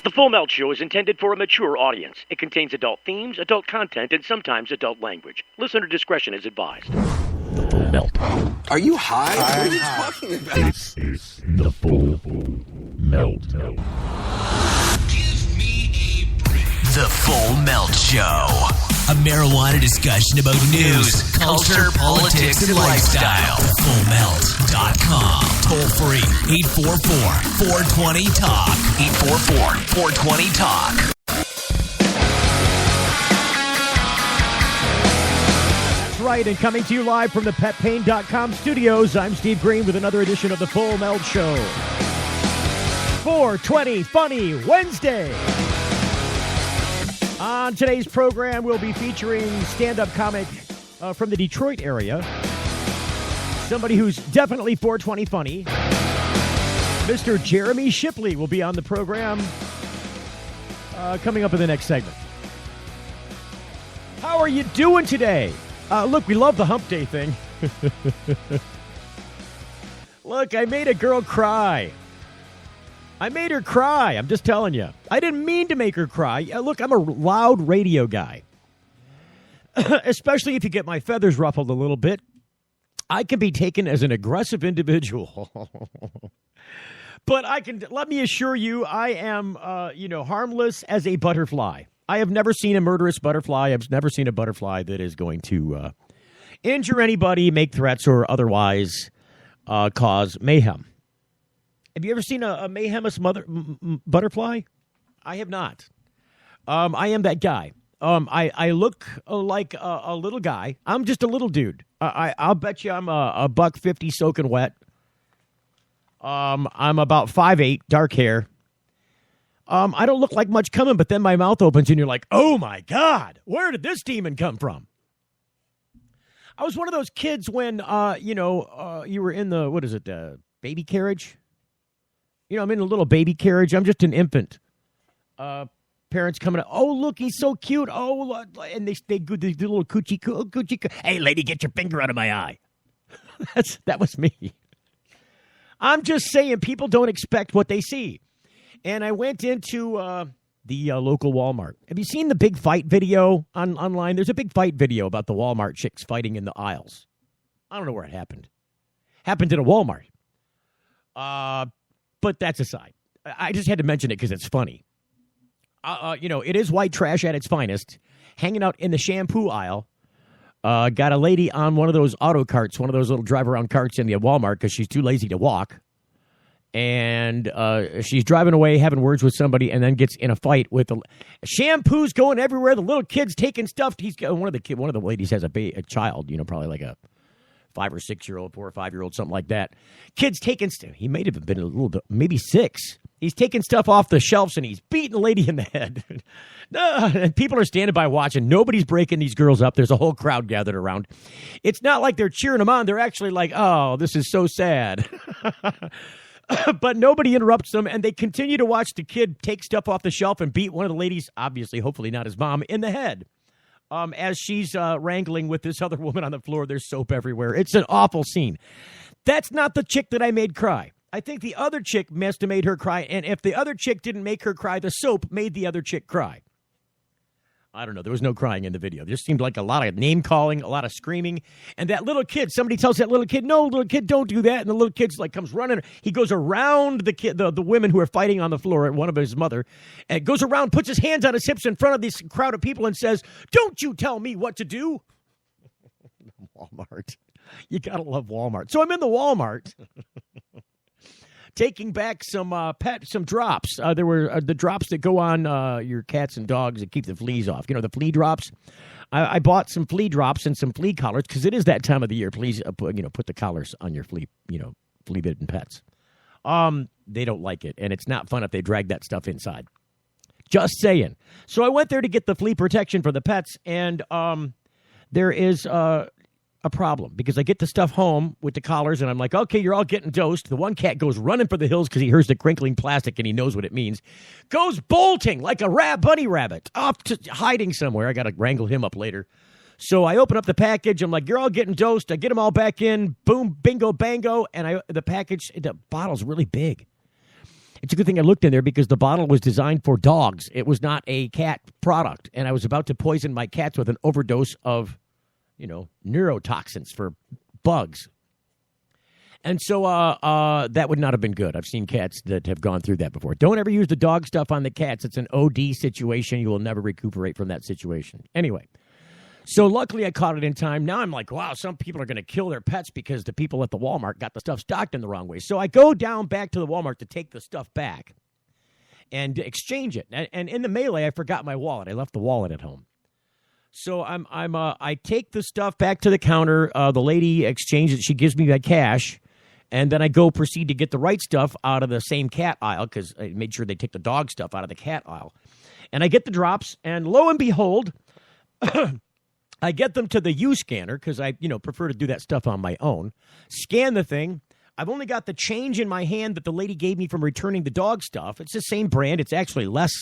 The Full Melt Show is intended for a mature audience. It contains adult themes, adult content, and sometimes adult language. Listener discretion is advised. The Full Melt. Are you high? What are you talking about? This is the Full Melt. Give me a break. The Full Melt Show. A marijuana discussion about news, culture, politics, and lifestyle. FullMelt.com. Toll free. 844-420-TALK. 844-420-TALK. That's right, and coming to you live from the PetPain.com studios, I'm Steve Green with another edition of the Full Melt Show. 420 Funny Wednesday. On today's program, we'll be featuring stand-up comic from the Detroit area. Somebody who's definitely 420 funny. Mr. Jeremy Shipley will be on the program coming up in the next segment. How are you doing today? Look, we love the hump day thing. Look, I made a girl cry. I made her cry. I'm just telling you. I didn't mean to make her cry. Look, I'm a loud radio guy. Especially if you get my feathers ruffled a little bit. I can be taken as an aggressive individual. But let me assure you, I am, harmless as a butterfly. I have never seen a murderous butterfly. I've never seen a butterfly that is going to injure anybody, make threats, or otherwise cause mayhem. Have you ever seen a mayhemous butterfly? I have not. I am that guy. I look like a little guy. I'm just a little dude. I'll bet you I'm a $150 soaking wet. I'm about 5'8", dark hair. I don't look like much coming, but then my mouth opens and you're like, oh my God, where did this demon come from? I was one of those kids when, you were in the, baby carriage? I'm in a little baby carriage. I'm just an infant. Parents coming up. Oh, look, he's so cute. Oh, and they do the little coochie. Hey, lady, get your finger out of my eye. That was me. I'm just saying, people don't expect what they see. And I went into the local Walmart. Have you seen the big fight video online? There's a big fight video about the Walmart chicks fighting in the aisles. I don't know where it happened. Happened at a Walmart. But that's aside. I just had to mention it because it's funny. It is white trash at its finest. Hanging out in the shampoo aisle. Got a lady on one of those auto carts, one of those little drive-around carts in the Walmart because she's too lazy to walk. And she's driving away, having words with somebody, and then gets in a fight with the shampoo's going everywhere. The little kid's taking stuff. One of the ladies has a child, probably like a 5 or 6 year old, 4 or 5 year old, something like that. Kid's taking stuff. He may have been a little bit, maybe 6. He's taking stuff off the shelves and he's beating the lady in the head. And people are standing by watching. Nobody's breaking these girls up. There's a whole crowd gathered around. It's not like they're cheering them on. They're actually like, oh, this is so sad. But nobody interrupts them, and they continue to watch the kid take stuff off the shelf and beat one of the ladies, obviously, hopefully not his mom, in the head. As she's wrangling with this other woman on the floor. There's soap everywhere. It's an awful scene. That's not the chick that I made cry. I think the other chick must have made her cry, and if the other chick didn't make her cry, the soap made the other chick cry. I don't know. There was no crying in the video. There seemed like a lot of name-calling, a lot of screaming. And that little kid, somebody tells that little kid, no, little kid, don't do that. And the little kid's comes running. He goes around the kid, the women who are fighting on the floor, one of his mother, and goes around, puts his hands on his hips in front of this crowd of people and says, don't you tell me what to do. Walmart. You got to love Walmart. So I'm in the Walmart. Taking back some drops. There were the drops that go on your cats and dogs that keep the fleas off. The flea drops. I bought some flea drops and some flea collars because it is that time of the year. Please, put the collars on your flea-bitten pets. They don't like it, and it's not fun if they drag that stuff inside. Just saying. So I went there to get the flea protection for the pets, and there is a problem because I get the stuff home with the collars and I'm like, okay, you're all getting dosed. The one cat goes running for the hills because he hears the crinkling plastic and he knows what it means. Goes bolting like a bunny rabbit off to hiding somewhere. I got to wrangle him up later. So I open up the package. I'm like, you're all getting dosed. I get them all back in. Boom, bingo, bango. And the bottle's really big. It's a good thing I looked in there because the bottle was designed for dogs. It was not a cat product. And I was about to poison my cats with an overdose of, neurotoxins for bugs. And so that would not have been good. I've seen cats that have gone through that before. Don't ever use the dog stuff on the cats. It's an OD situation. You will never recuperate from that situation. Anyway, so luckily I caught it in time. Now I'm like, wow, some people are going to kill their pets because the people at the Walmart got the stuff stocked in the wrong way. So I go down back to the Walmart to take the stuff back and exchange it. And in the melee, I forgot my wallet. I left the wallet at home. So I take the stuff back to the counter. The lady exchanges it. She gives me that cash. And then I proceed to get the right stuff out of the same cat aisle because I made sure they take the dog stuff out of the cat aisle. And I get the drops, and lo and behold, I get them to the U-scanner because I, prefer to do that stuff on my own. Scan the thing. I've only got the change in my hand that the lady gave me from returning the dog stuff. It's the same brand. It's actually less,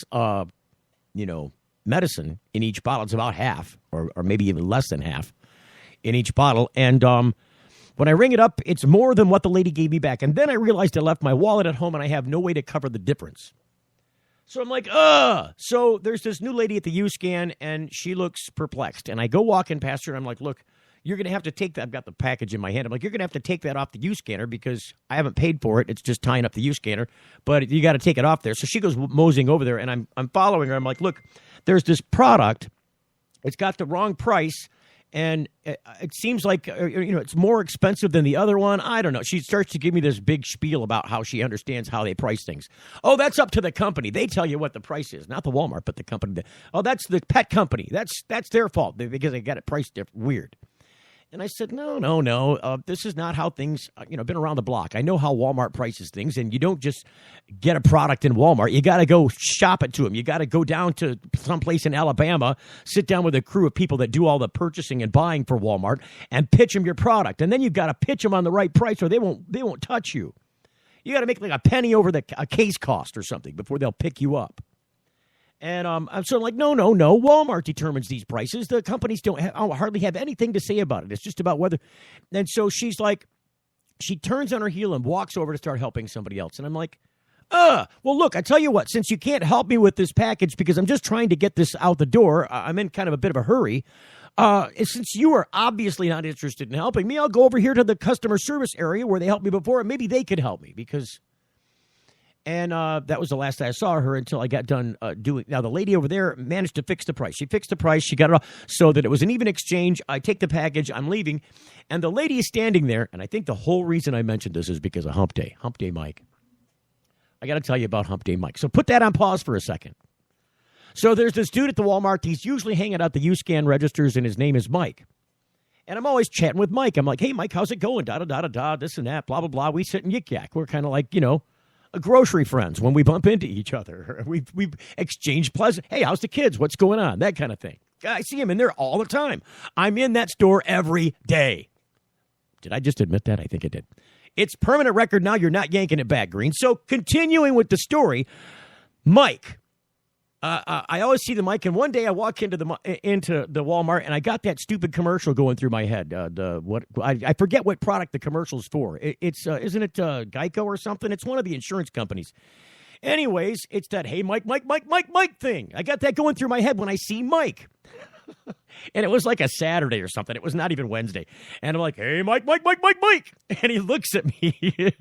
medicine in each bottle. It's about half or maybe even less than half in each bottle. And when I ring it up, it's more than what the lady gave me back. And then I realized I left my wallet at home and I have no way to cover the difference. So I'm like, ugh. So there's this new lady at the U-Scan and she looks perplexed. And I go walking past her and I'm like, look, you're going to have to take that. I've got the package in my hand. I'm like, you're going to have to take that off the U-Scanner because I haven't paid for it. It's just tying up the U-Scanner, but you got to take it off there. So she goes moseying over there and I'm following her. I'm like, look, there's this product. It's got the wrong price. And it seems like, it's more expensive than the other one. I don't know. She starts to give me this big spiel about how she understands how they price things. Oh, that's up to the company. They tell you what the price is. Not the Walmart, but the company. Oh, that's the pet company. That's their fault because they got it priced weird. And I said, no. This is not how things, I've been around the block. I know how Walmart prices things, and you don't just get a product in Walmart. You got to go shop it to them. You got to go down to someplace in Alabama, sit down with a crew of people that do all the purchasing and buying for Walmart, and pitch them your product. And then you've got to pitch them on the right price, or they won't touch you. You got to make like a penny over a case cost or something before they'll pick you up. And I'm sort of like, no. Walmart determines these prices. The companies hardly have anything to say about it. It's just about whether. And so she's like, she turns on her heel and walks over to start helping somebody else. And I'm like, well, look, I tell you what, since you can't help me with this package because I'm just trying to get this out the door, I'm in kind of a bit of a hurry. Since you are obviously not interested in helping me, I'll go over here to the customer service area where they helped me before, and maybe they could help me because. And that was the last I saw her until I got done doing. Now, the lady over there managed to fix the price. She fixed the price. She got it off so that it was an even exchange. I take the package. I'm leaving. And the lady is standing there. And I think the whole reason I mentioned this is because of Hump Day. Hump Day Mike. I got to tell you about Hump Day Mike. So put that on pause for a second. So there's this dude at the Walmart. He's usually hanging out the U-Scan registers, and his name is Mike. And I'm always chatting with Mike. I'm like, hey, Mike, how's it going? Da-da-da-da-da, this and that, blah, blah, blah. We sit and yik-yak. We're kind of like, grocery friends when we bump into each other. We exchange pleasant. Hey, how's the kids? What's going on? That kind of thing. I see him in there all the time. I'm in that store every day. Did I just admit that? I think I did. It's permanent record now. You're not yanking it back, Green. So continuing with the story, Mike. I always see the mic, and one day I walk into the Walmart, and I got that stupid commercial going through my head. I forget what product the commercial's for. It's isn't it Geico or something? It's one of the insurance companies. Anyways, it's that hey Mike thing. I got that going through my head when I see Mike. And it was like a Saturday or something. It was not even Wednesday. And I'm like, hey, Mike. And he looks at me.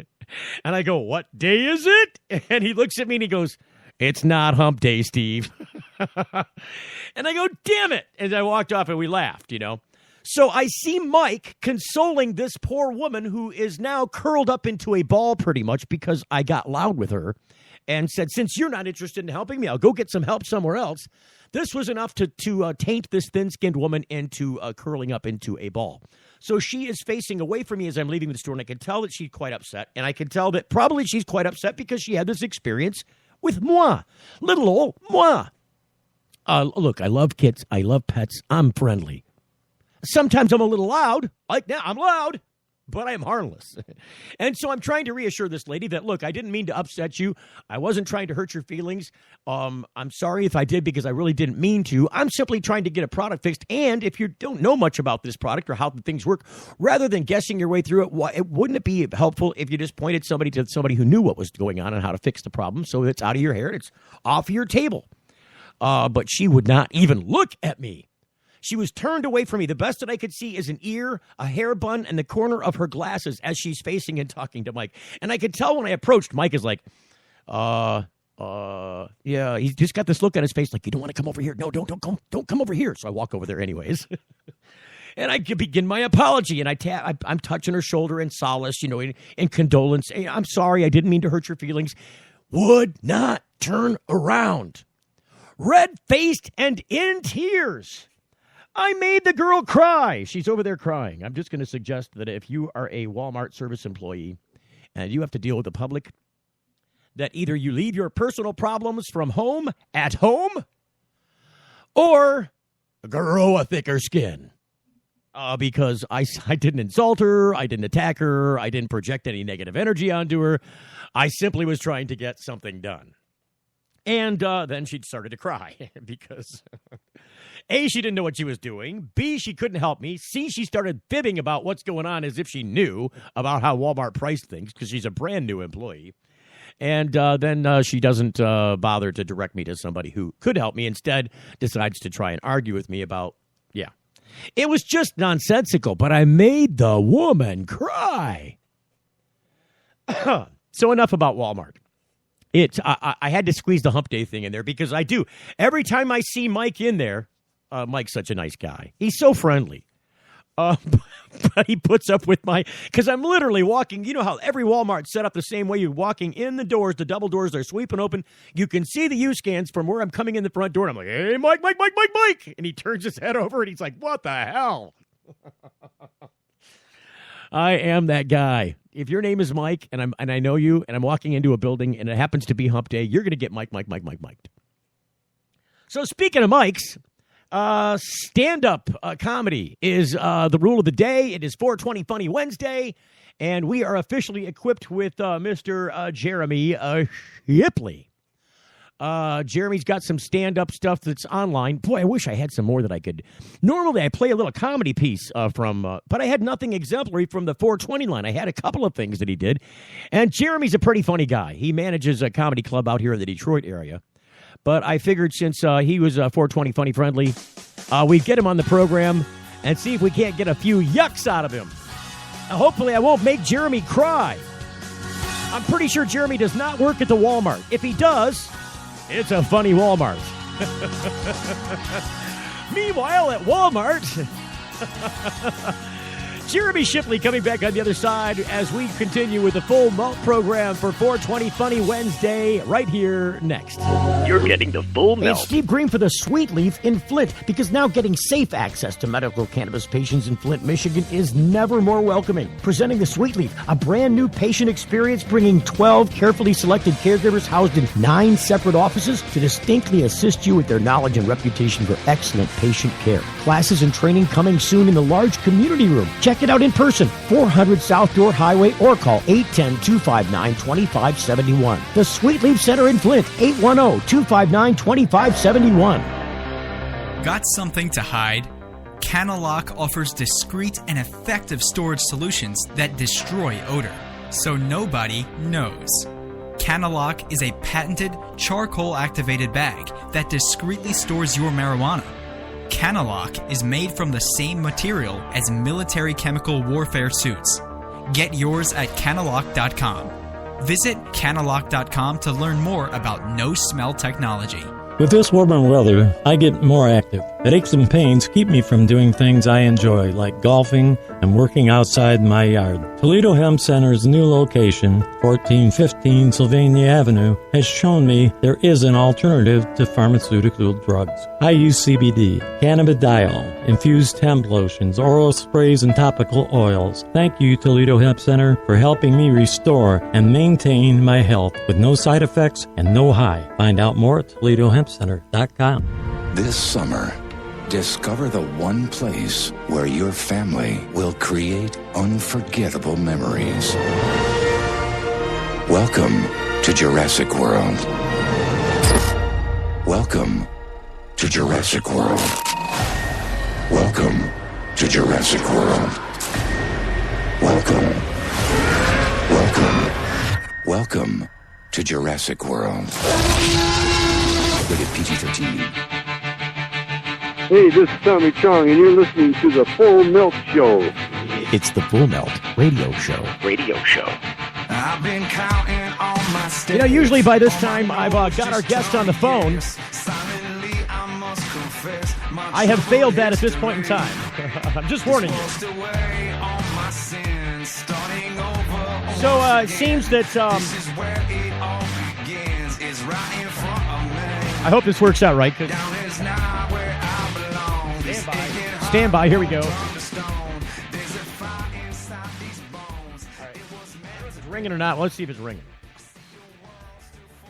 And I go, what day is it? And he looks at me and he goes, it's not Hump Day, Steve. And I go, damn it. And I walked off and we laughed, So I see Mike consoling this poor woman who is now curled up into a ball pretty much because I got loud with her and said, since you're not interested in helping me, I'll go get some help somewhere else. This was enough to taint this thin-skinned woman into curling up into a ball. So she is facing away from me as I'm leaving the store, and I can tell that she's quite upset. And I can tell that probably she's quite upset because she had this experience with moi, little old moi. Look, I love kids. I love pets. I'm friendly. Sometimes I'm a little loud. Like now, I'm loud. but I'm harmless. And so I'm trying to reassure this lady that, look, I didn't mean to upset you. I wasn't trying to hurt your feelings. I'm sorry if I did because I really didn't mean to. I'm simply trying to get a product fixed. And if you don't know much about this product or how the things work, rather than guessing your way through it, wouldn't it be helpful if you just pointed somebody to somebody who knew what was going on and how to fix the problem so it's out of your hair and it's off your table? But she would not even look at me. She was turned away from me. The best that I could see is an ear, a hair bun, and the corner of her glasses as she's facing and talking to Mike. And I could tell when I approached, Mike is like, yeah, he's just got this look on his face like, you don't want to come over here. No, don't come over here. So I walk over there anyways. And I begin my apology, and I'm touching her shoulder in solace, in condolence. Hey, I'm sorry, I didn't mean to hurt your feelings. Would not turn around. Red-faced and in tears. I made the girl cry. She's over there crying. I'm just going to suggest that if you are a Walmart service employee and you have to deal with the public, that either you leave your personal problems from home at home or grow a thicker skin. Because I didn't insult her, I didn't attack her, I didn't project any negative energy onto her. I simply was trying to get something done. And then she started to cry because, A, she didn't know what she was doing. B, she couldn't help me. C, she started fibbing about what's going on as if she knew about how Walmart priced things because she's a brand new employee. And then she doesn't bother to direct me to somebody who could help me. Instead, decides to try and argue with me about, It was just nonsensical, but I made the woman cry. So enough about Walmart. I had to squeeze the hump day thing in there because I do. Every time I see Mike in there, Mike's such a nice guy. He's so friendly. But he puts up with because I'm literally walking. You know how every Walmart's set up the same way. You're walking in the doors, the double doors, they're sweeping open. You can see the U-scans from where I'm coming in the front door. And I'm like, hey, Mike. And he turns his head over and he's like, what the hell? I am that guy. If your name is Mike and I know you and I'm walking into a building and it happens to be hump day, you're going to get Mike. So speaking of Mikes, stand-up comedy is the rule of the day. It is 420 Funny Wednesday, and we are officially equipped with Mr. Jeremy Shipley. Jeremy's got some stand-up stuff that's online. Boy, I wish I had some more that I could. Normally, I play a little comedy piece but I had nothing exemplary from the 420 line. I had a couple of things that he did, and Jeremy's a pretty funny guy. He manages a comedy club out here in the Detroit area. But I figured since he was 420 funny friendly, we'd get him on the program and see if we can't get a few yucks out of him. Hopefully I won't make Jeremy cry. I'm pretty sure Jeremy does not work at the Walmart. If he does, it's a funny Walmart. Meanwhile, at Walmart, Jeremy Shipley coming back on the other side as we continue with the full malt program for 420 Funny Wednesday right here next. You're getting the full melt. It's Steve Green for the Sweet Leaf in Flint, because now getting safe access to medical cannabis patients in Flint, Michigan is never more welcoming. Presenting the Sweet Leaf, a brand new patient experience bringing 12 carefully selected caregivers housed in 9 separate offices to distinctly assist you with their knowledge and reputation for excellent patient care. Classes and training coming soon in the large community room. Check it out in person, 400 South Door Highway, or call 810-259-2571. The Sweet Leaf Center in Flint, 810-259-2571. Got something to hide? Canalock offers discreet and effective storage solutions that destroy odor, so nobody knows. Canalock is a patented charcoal-activated bag that discreetly stores your marijuana. Canalock is made from the same material as military chemical warfare suits. Get yours at canalock.com. Visit canalock.com to learn more about no-smell technology. With this warmer weather, I get more active. Aches and pains keep me from doing things I enjoy, like golfing and working outside my yard. Toledo Hemp Center's new location, 1415 Sylvania Avenue, has shown me there is an alternative to pharmaceutical drugs. I use CBD, cannabidiol, infused hemp lotions, oral sprays, and topical oils. Thank you, Toledo Hemp Center, for helping me restore and maintain my health with no side effects and no high. Find out more at ToledoHempCenter.com. This summer, Discover the one place where your family will create unforgettable memories. Welcome to Jurassic World. Welcome to Jurassic World. Welcome to Jurassic World. Welcome. Welcome to Jurassic World. Rated PG-13. Hey, this is Tommy Chong, and you're listening to the Full Melt Show. It's the Full Melt Radio Show. I've been counting on my steps. You know, usually by this time, I've got our guest on the phone. I have failed that at this point in time. I'm just warning you. So it seems that I hope this works out right. Stand by. Here we go. All right. Is it ringing or not? Let's see if it's ringing.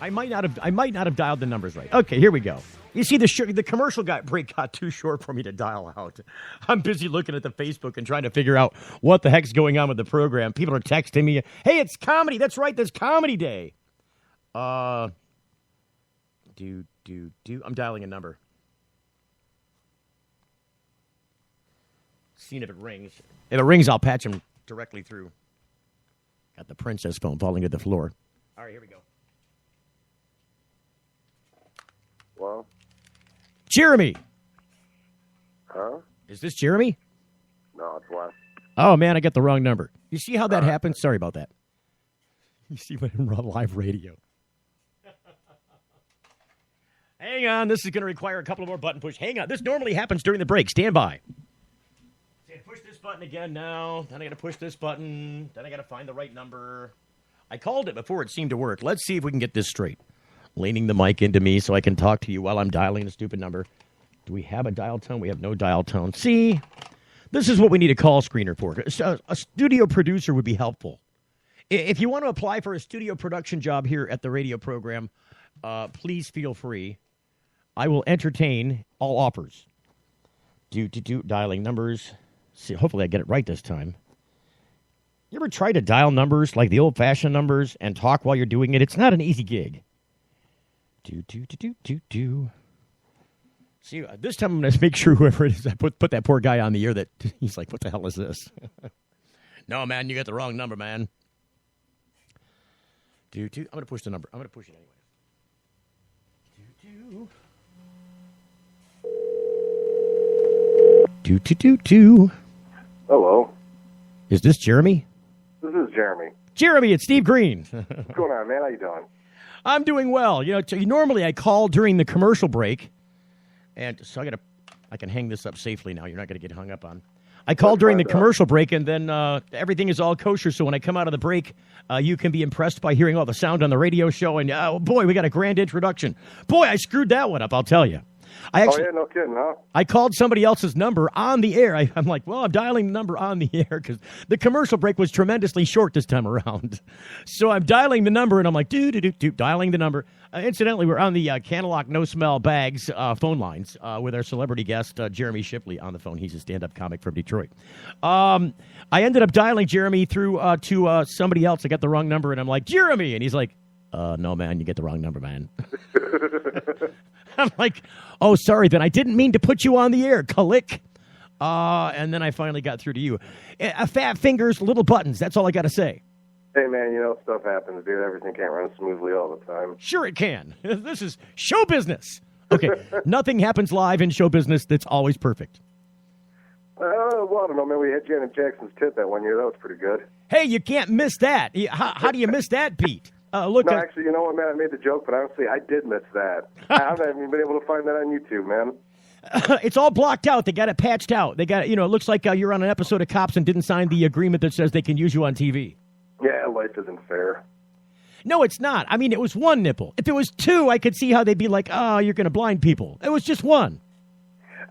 I might not have dialed the numbers right. Okay, here we go. You see, the commercial break got too short for me to dial out. I'm busy looking at the Facebook and trying to figure out what the heck's going on with the program. People are texting me, "Hey, it's comedy. That's right, there's Comedy Day." I'm dialing a number. Seeing if it rings. If it rings, I'll patch him directly through. Got the princess phone falling to the floor. All right, here we go. Well, Jeremy. huh? Is this Jeremy? No, it's Wes. Oh, man, I got the wrong number. You see how that happens? Sorry about that. You see what in live radio. Hang on. This is going to require a couple more button push. Hang on. This normally happens during the break. Stand by. Push this button again now. Then I got to push this button. Then I got to find the right number. I called it before it seemed to work. Let's see if we can get this straight. Leaning the mic into me so I can talk to you while I'm dialing the stupid number. Do we have a dial tone? We have no dial tone. See, this is what we need a call screener for. A studio producer would be helpful. If you want to apply for a studio production job here at the radio program, please feel free. I will entertain all offers. Dialing numbers. See, hopefully I get it right this time. You ever try to dial numbers like the old-fashioned numbers and talk while you're doing it? It's not an easy gig. See, this time I'm going to make sure whoever it is, I put that poor guy on the air that he's like, what the hell is this? No, man, you got the wrong number, man. I'm going to push the number. I'm going to push it anyway. Hello. Is this Jeremy? This is Jeremy. Jeremy, it's Steve Green. What's going on, man? How you doing? I'm doing well. You know, normally I call during the commercial break, and so I can hang this up safely now. You're not going to get hung up on. I call during the commercial break, and then everything is all kosher. So when I come out of the break, you can be impressed by hearing all the sound on the radio show. And boy, we got a grand introduction. Boy, I screwed that one up. I'll tell you. Oh yeah, no kidding, huh? I called somebody else's number on the air. I'm like, well, I'm dialing the number on the air because the commercial break was tremendously short this time around. So I'm dialing the number, and I'm like, dialing the number. Incidentally, we're on the Cannalock No Smell Bags phone lines with our celebrity guest, Jeremy Shipley, on the phone. He's a stand-up comic from Detroit. I ended up dialing Jeremy through to somebody else. I got the wrong number, and I'm like, Jeremy! And he's like, no, man, you get the wrong number, man. I'm like, oh, sorry, then I didn't mean to put you on the air, click. And then I finally got through to you. Fat fingers, little buttons. That's all I got to say. Hey, man, you know, stuff happens, dude. Everything can't run smoothly all the time. Sure it can. This is show business. Okay, nothing happens live in show business that's always perfect. Well, I don't know, man. We had Janet Jackson's tit that one year. That was pretty good. Hey, you can't miss that. How do you miss that, Pete? Look, no, actually, you know what, man? I made the joke, but honestly, I did miss that. I haven't even been able to find that on YouTube, man. It's all blocked out. They got it patched out. They got it, it looks like you're on an episode of Cops and didn't sign the agreement that says they can use you on TV. Yeah, life isn't fair. No, it's not. I mean, it was one nipple. If it was two, I could see how they'd be like, oh, you're going to blind people. It was just one.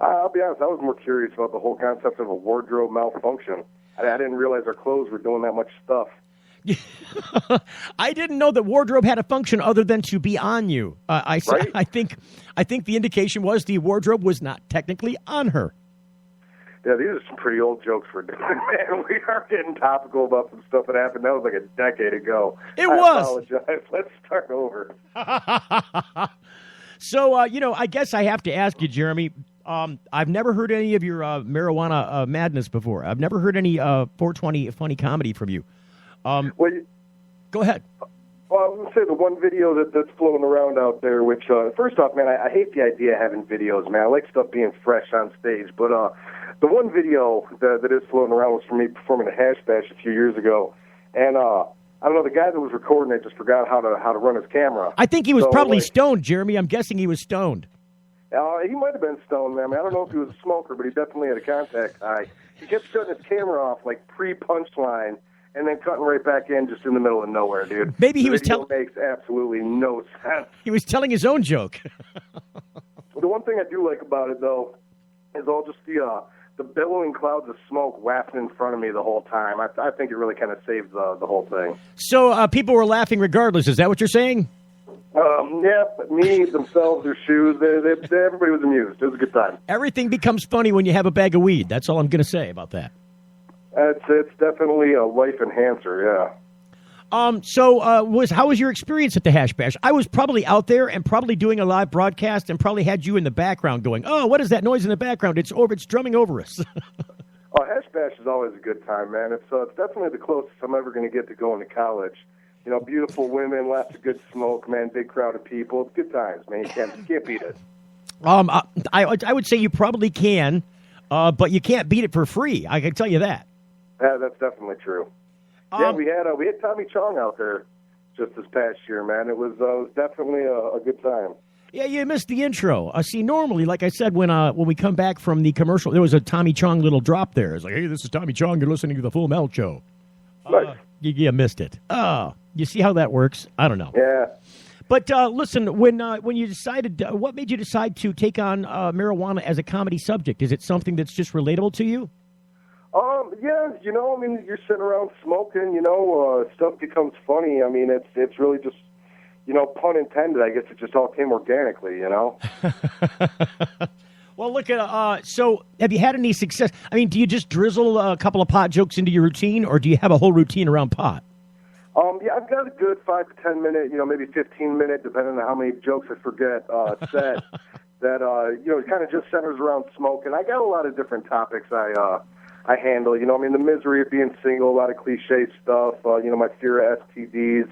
I'll be honest, I was more curious about the whole concept of a wardrobe malfunction. I didn't realize our clothes were doing that much stuff. I didn't know that wardrobe had a function other than to be on you. Right? I think the indication was the wardrobe was not technically on her. Yeah, these are some pretty old jokes we're doing, man. We are getting topical about some stuff that happened. That was like a decade ago. It was. I apologize. Let's start over. So, I guess I have to ask you, Jeremy. I've never heard any of your marijuana madness before. I've never heard any 420 funny comedy from you. Go ahead. Well, I was going to say the one video that's floating around out there, which, first off, man, I hate the idea of having videos, man. I like stuff being fresh on stage. But the one video that is floating around was from me performing a hash bash a few years ago. And I don't know, the guy that was recording it just forgot how to run his camera. I think he was probably stoned, Jeremy. I'm guessing he was stoned. He might have been stoned, man. I don't know if he was a smoker, but he definitely had a contact eye. He kept shutting his camera off, like pre-punchline, and then cutting right back in just in the middle of nowhere, dude. Maybe he was telling... makes absolutely no sense. He was telling his own joke. The one thing I do like about it, though, is all just the billowing clouds of smoke wafting in front of me the whole time. I think it really kind of saved the whole thing. So people were laughing regardless. Is that what you're saying? Yeah, me, themselves, their shoes, everybody was amused. It was a good time. Everything becomes funny when you have a bag of weed. That's all I'm going to say about that. It's definitely a life enhancer, yeah. How was your experience at the Hash Bash? I was probably out there and probably doing a live broadcast and probably had you in the background going, oh, what is that noise in the background? It's drumming over us. Hash Bash is always a good time, man. It's definitely the closest I'm ever going to get to going to college. You know, beautiful women, lots of good smoke, man, big crowd of people. It's good times, man. You can't beat it. I would say you probably can, but you can't beat it for free. I can tell you that. Yeah, that's definitely true. Yeah, we had Tommy Chong out there just this past year, man. It was definitely a good time. Yeah, you missed the intro. See, normally, like I said, when we come back from the commercial, there was a Tommy Chong little drop there. It's like, hey, this is Tommy Chong. You're listening to the Full Melt Show. Nice. You missed it. You see how that works? I don't know. Yeah. But listen, when you decided, what made you decide to take on marijuana as a comedy subject? Is it something that's just relatable to you? Yeah, you know, I mean, you're sitting around smoking, you know, stuff becomes funny. I mean, it's really just, you know, pun intended. I guess it just all came organically, you know. Well, look at so have you had any success? I mean, do you just drizzle a couple of pot jokes into your routine, or do you have a whole routine around pot? Yeah, I've got a good 5 to 10 minute, you know, maybe 15 minute, depending on how many jokes I forget, set that, you know, it kind of just centers around smoke. And I got a lot of different topics I handle. You know, I mean, the misery of being single, a lot of cliche stuff, you know, my fear of STDs,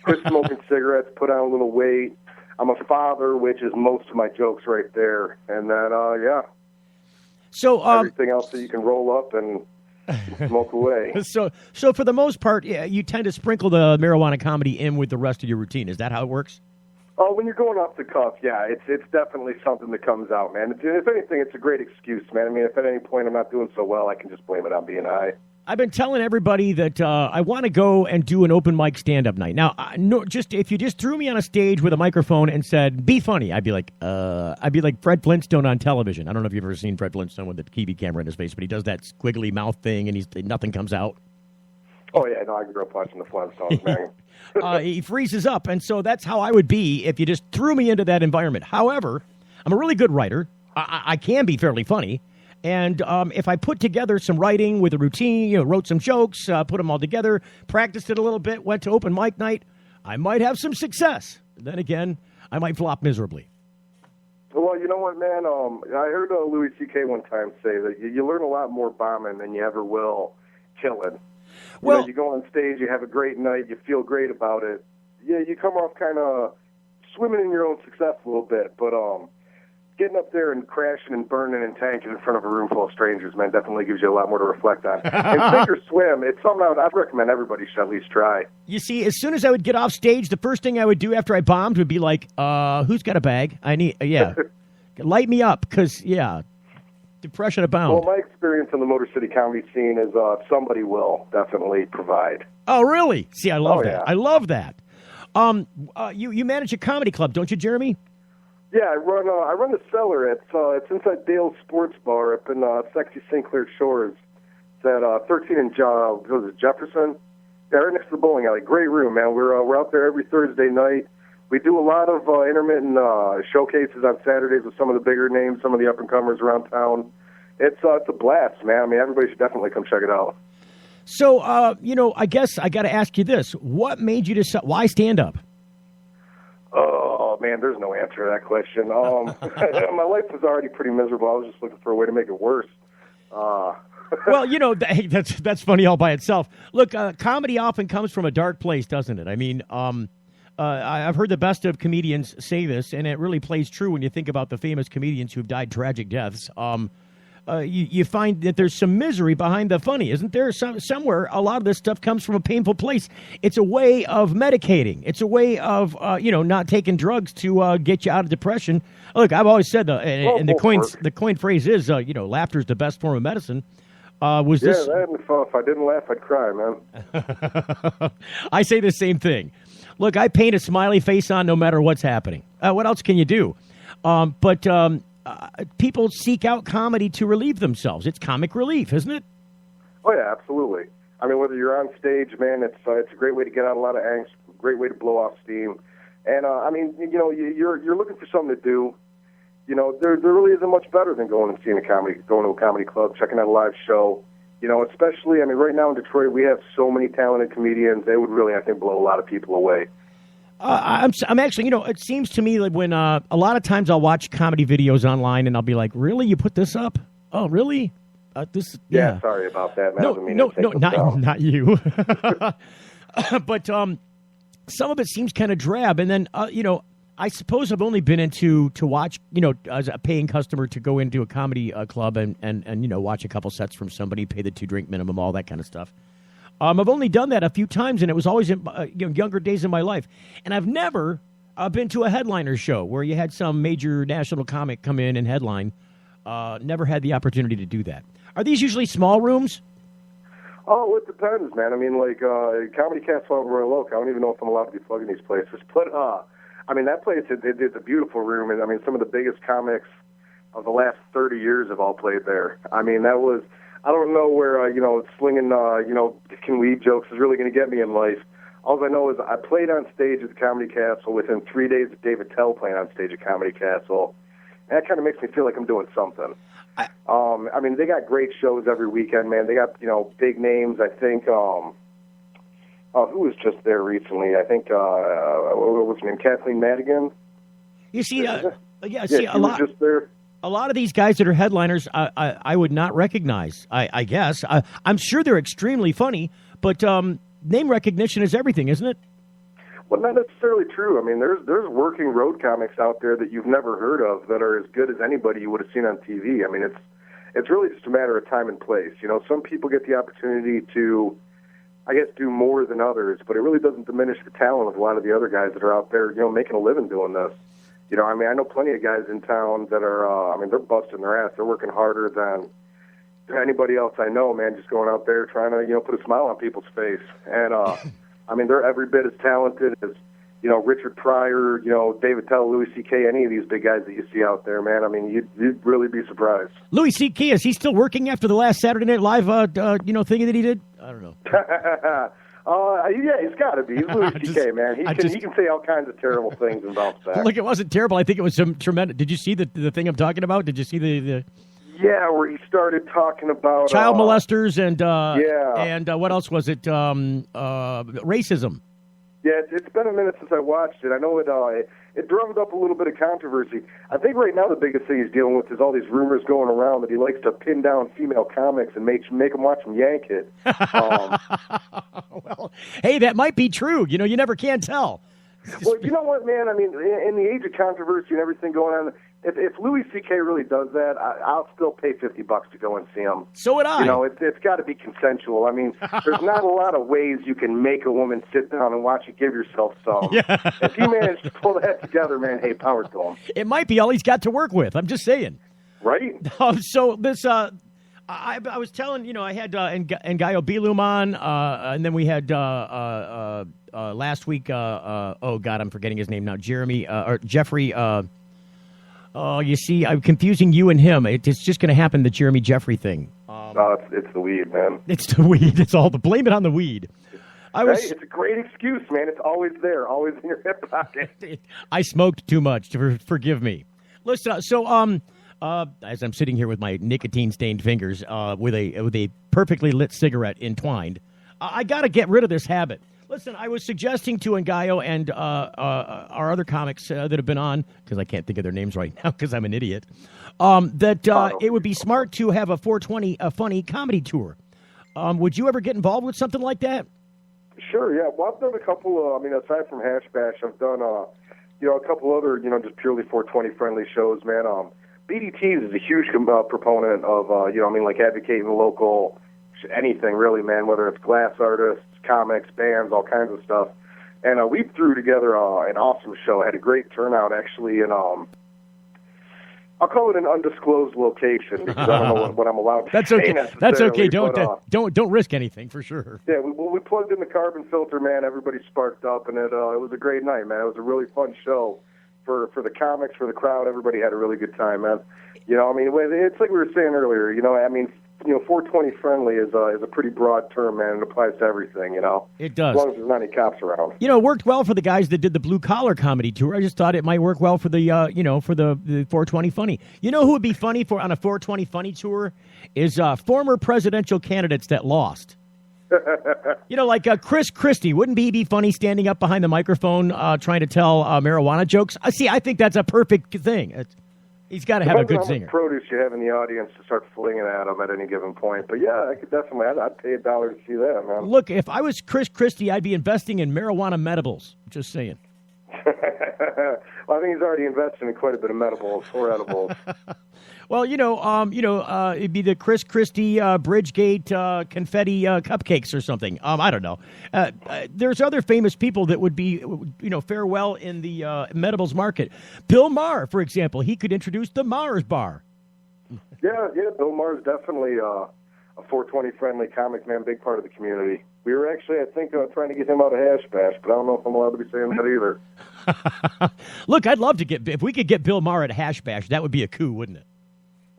quit smoking cigarettes, put on a little weight. I'm a father, which is most of my jokes right there. And then, yeah. So everything else that you can roll up and smoke away. So for the most part, yeah, you tend to sprinkle the marijuana comedy in with the rest of your routine. Is that how it works? Oh, when you're going off the cuff, yeah, it's definitely something that comes out, man. If anything, it's a great excuse, man. I mean, if at any point I'm not doing so well, I can just blame it on being high. I've been telling everybody that I want to go and do an open mic stand-up night. Now, if you just threw me on a stage with a microphone and said, be funny, I'd be like Fred Flintstone on television. I don't know if you've ever seen Fred Flintstone with the TV camera in his face, but he does that squiggly mouth thing and nothing comes out. Oh, yeah, no, I grew up watching the Flintstones, man. He freezes up, and so that's how I would be if you just threw me into that environment. However, I'm a really good writer. I can be fairly funny. And if I put together some writing with a routine, you know, wrote some jokes, put them all together, practiced it a little bit, went to open mic night, I might have some success. Then again, I might flop miserably. Well, you know what, man? I heard Louis C.K. one time say that you learn a lot more bombing than you ever will killing. You know, you go on stage, you have a great night, you feel great about it. Yeah, you come off kind of swimming in your own success a little bit, but getting up there and crashing and burning and tanking in front of a room full of strangers, man, definitely gives you a lot more to reflect on. And sink or swim, it's something I'd recommend everybody should at least try. You see, as soon as I would get off stage, the first thing I would do after I bombed would be like, who's got a bag? I need, light me up, because, depression abound. Well, my experience in the Motor City comedy scene is somebody will definitely provide. Oh, really? See, I love that. Yeah. I love that. You manage a comedy club, don't you, Jeremy? Yeah, I run the Cellar. It's inside Dale's Sports Bar up in sexy St. Clair Shores. It's at 13 and Jefferson. Yeah, right next to the bowling alley. Great room, man. We're out there every Thursday night. We do a lot of intermittent showcases on Saturdays with some of the bigger names, some of the up-and-comers around town. It's a blast, man. I mean, everybody should definitely come check it out. So, I guess I got to ask you this. What made you decide? Why stand up? Oh, man, there's no answer to that question. My life was already pretty miserable. I was just looking for a way to make it worse. Well, that's funny all by itself. Look, comedy often comes from a dark place, doesn't it? I mean, I've heard the best of comedians say this, and it really plays true when you think about the famous comedians who've died tragic deaths. You find that there's some misery behind the funny, isn't there? Somewhere, a lot of this stuff comes from a painful place. It's a way of medicating. It's a way of, not taking drugs to get you out of depression. Look, I've always said, the coined phrase is, laughter is the best form of medicine. If I didn't laugh, I'd cry, man. I say the same thing. Look, I paint a smiley face on no matter what's happening. What else can you do? But people seek out comedy to relieve themselves. It's comic relief, isn't it? Oh, yeah, absolutely. I mean, whether you're on stage, man, it's a great way to get out a lot of angst, great way to blow off steam. And, you're looking for something to do. There really isn't much better than going to a comedy club, checking out a live show. Especially, right now in Detroit, we have so many talented comedians. They would really, I think, blow a lot of people away. I'm actually, it seems to me like when a lot of times I'll watch comedy videos online and I'll be like, really? You put this up? Oh, really? Yeah, sorry about that, man. Not you. But some of it seems kind of drab. And then, I suppose I've only been into to watch, as a paying customer to go into a comedy club and watch a couple sets from somebody, pay the 2-drink minimum, all that kind of stuff. I've only done that a few times, and it was always in younger days in my life. And I've never been to a headliner show where you had some major national comic come in and headline. Never had the opportunity to do that. Are these usually small rooms? Oh, it depends, man. Comedy Castle out in Royal Oak, I don't even know if I'm allowed to be plugging these places. But, that place, it's a beautiful room. And, some of the biggest comics of the last 30 years have all played there. That was... I don't know where, slinging, dicking weed jokes is really going to get me in life. All I know is I played on stage at the Comedy Castle within 3 days of David Tell playing on stage at Comedy Castle. And that kind of makes me feel like I'm doing something. They got great shows every weekend, man. They got, big names. I think, who was just there recently? I think, what was her name? Kathleen Madigan? You see, a lot. Was just there. A lot of these guys that are headliners, I would not recognize, I guess. I'm sure they're extremely funny, but name recognition is everything, isn't it? Well, not necessarily true. There's working road comics out there that you've never heard of that are as good as anybody you would have seen on TV. It's really just a matter of time and place. Some people get the opportunity to, I guess, do more than others, but it really doesn't diminish the talent of a lot of the other guys that are out there, making a living doing this. I know plenty of guys in town that are, they're busting their ass. They're working harder than anybody else I know, man, just going out there trying to, put a smile on people's face. And, they're every bit as talented as, Richard Pryor, David Tell, Louis C.K., any of these big guys that you see out there, man. You'd really be surprised. Louis C.K., is he still working after the last Saturday Night Live, thing that he did? I don't know. Yeah, he's got to be. He's Louis C.K., man. He can say all kinds of terrible things and bounce back. Look, it wasn't terrible. I think it was some tremendous. Did you see the thing I'm talking about? Did you see the? Yeah, where he started talking about child molesters and what else was it? Racism. Yeah, it's been a minute since I watched it. I know it drummed up a little bit of controversy. I think right now the biggest thing he's dealing with is all these rumors going around that he likes to pin down female comics and make them watch him yank it. Well, hey, that might be true. You never can tell. Well, you know what, man? In the age of controversy and everything going on, if Louis C.K. really does that, I'll still pay $50 to go and see him. So would I. It's got to be consensual. There's not a lot of ways you can make a woman sit down and watch you give yourself some. Yeah. If he managed to pull that together, man, hey, power to him. It might be all he's got to work with. I'm just saying. Right? So this, I was telling, I had Ngaio Bilum on, and then we had last week, oh, God, I'm forgetting his name now, Jeffrey. You see, I'm confusing you and him. It's just going to happen, the Jeremy Jeffrey thing. It's the weed, man. It's the weed. It's all blame it on the weed. It's a great excuse, man. It's always there, always in your hip pocket. I smoked too much. Forgive me. Listen, as I'm sitting here with my nicotine-stained fingers, with a perfectly lit cigarette entwined, I got to get rid of this habit. Listen, I was suggesting to Ngaio and our other comics that have been on, because I can't think of their names right now because I'm an idiot, that it would be smart to have a 420 funny comedy tour. Would you ever get involved with something like that? Sure, yeah. Well, I've done a couple, aside from Hash Bash, I've done, a couple other, just purely 420-friendly shows, man. BDTs is a huge proponent of, advocating the local, anything really, man, whether it's glass artists, comics, bands, all kinds of stuff. And we threw together an awesome show. Had a great turnout, actually, in, I'll call it an undisclosed location because I don't know what I'm allowed to That's say okay. That's okay. But, Don't risk anything, for sure. Yeah, we plugged in the carbon filter, man. Everybody sparked up, and it was a great night, man. It was a really fun show for the comics, for the crowd. Everybody had a really good time, man. It's like we were saying earlier. 420 friendly is a pretty broad term, man. It applies to everything, It does. As long as there's not any cops around. It worked well for the guys that did the blue collar comedy tour. I just thought it might work well for the, for the 420 funny. You know who would be funny on a 420 funny tour is former presidential candidates that lost. Like Chris Christie. Wouldn't he be funny standing up behind the microphone trying to tell marijuana jokes? I think that's a perfect thing. He's got to have a good singer. How much produce you have in the audience to start flinging at him at any given point. But yeah, I could definitely. I'd pay $1 to see that, man. Look, if I was Chris Christie, I'd be investing in marijuana medibles. Just saying. Well, I think he's already invested in quite a bit of medibles or edibles. Well, it'd be the Chris Christie Bridgegate confetti cupcakes or something. I don't know. There's other famous people that would be, fare well in the medibles market. Bill Maher, for example, he could introduce the Maher's Bar. Yeah, Bill Maher's definitely a 420-friendly comic, man, big part of the community. We were actually, I think, trying to get him out of Hash Bash, but I don't know if I'm allowed to be saying that either. Look, I'd love to if we could get Bill Maher at Hash Bash, that would be a coup, wouldn't it?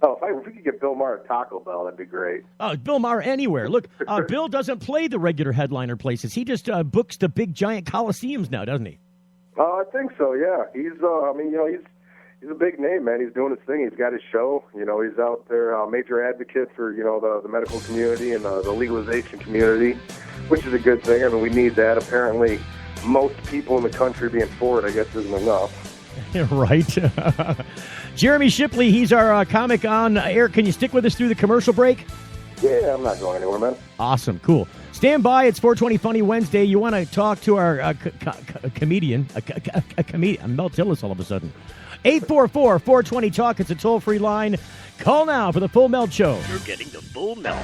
Oh, if we could get Bill Maher at Taco Bell, that'd be great. Oh, Bill Maher anywhere. Look, Bill doesn't play the regular headliner places. He just books the big giant coliseums now, doesn't he? I think so, yeah. He's a big name, man. He's doing his thing. He's got his show. He's out there, major advocate for, the medical community and the legalization community, which is a good thing. I mean, we need that. Apparently, most people in the country being for it, I guess, isn't enough. Right. Jeremy Shipley, he's our comic on air. Can you stick with us through the commercial break? Yeah, I'm not going anywhere, man. Awesome, cool. Stand by. It's 420 Funny Wednesday. You want to talk to our comedian, a comedian. I'm Mel Tillis all of a sudden. 844-420-TALK. It's a toll-free line. Call now for the Full Melt Show. You're getting the Full Melt.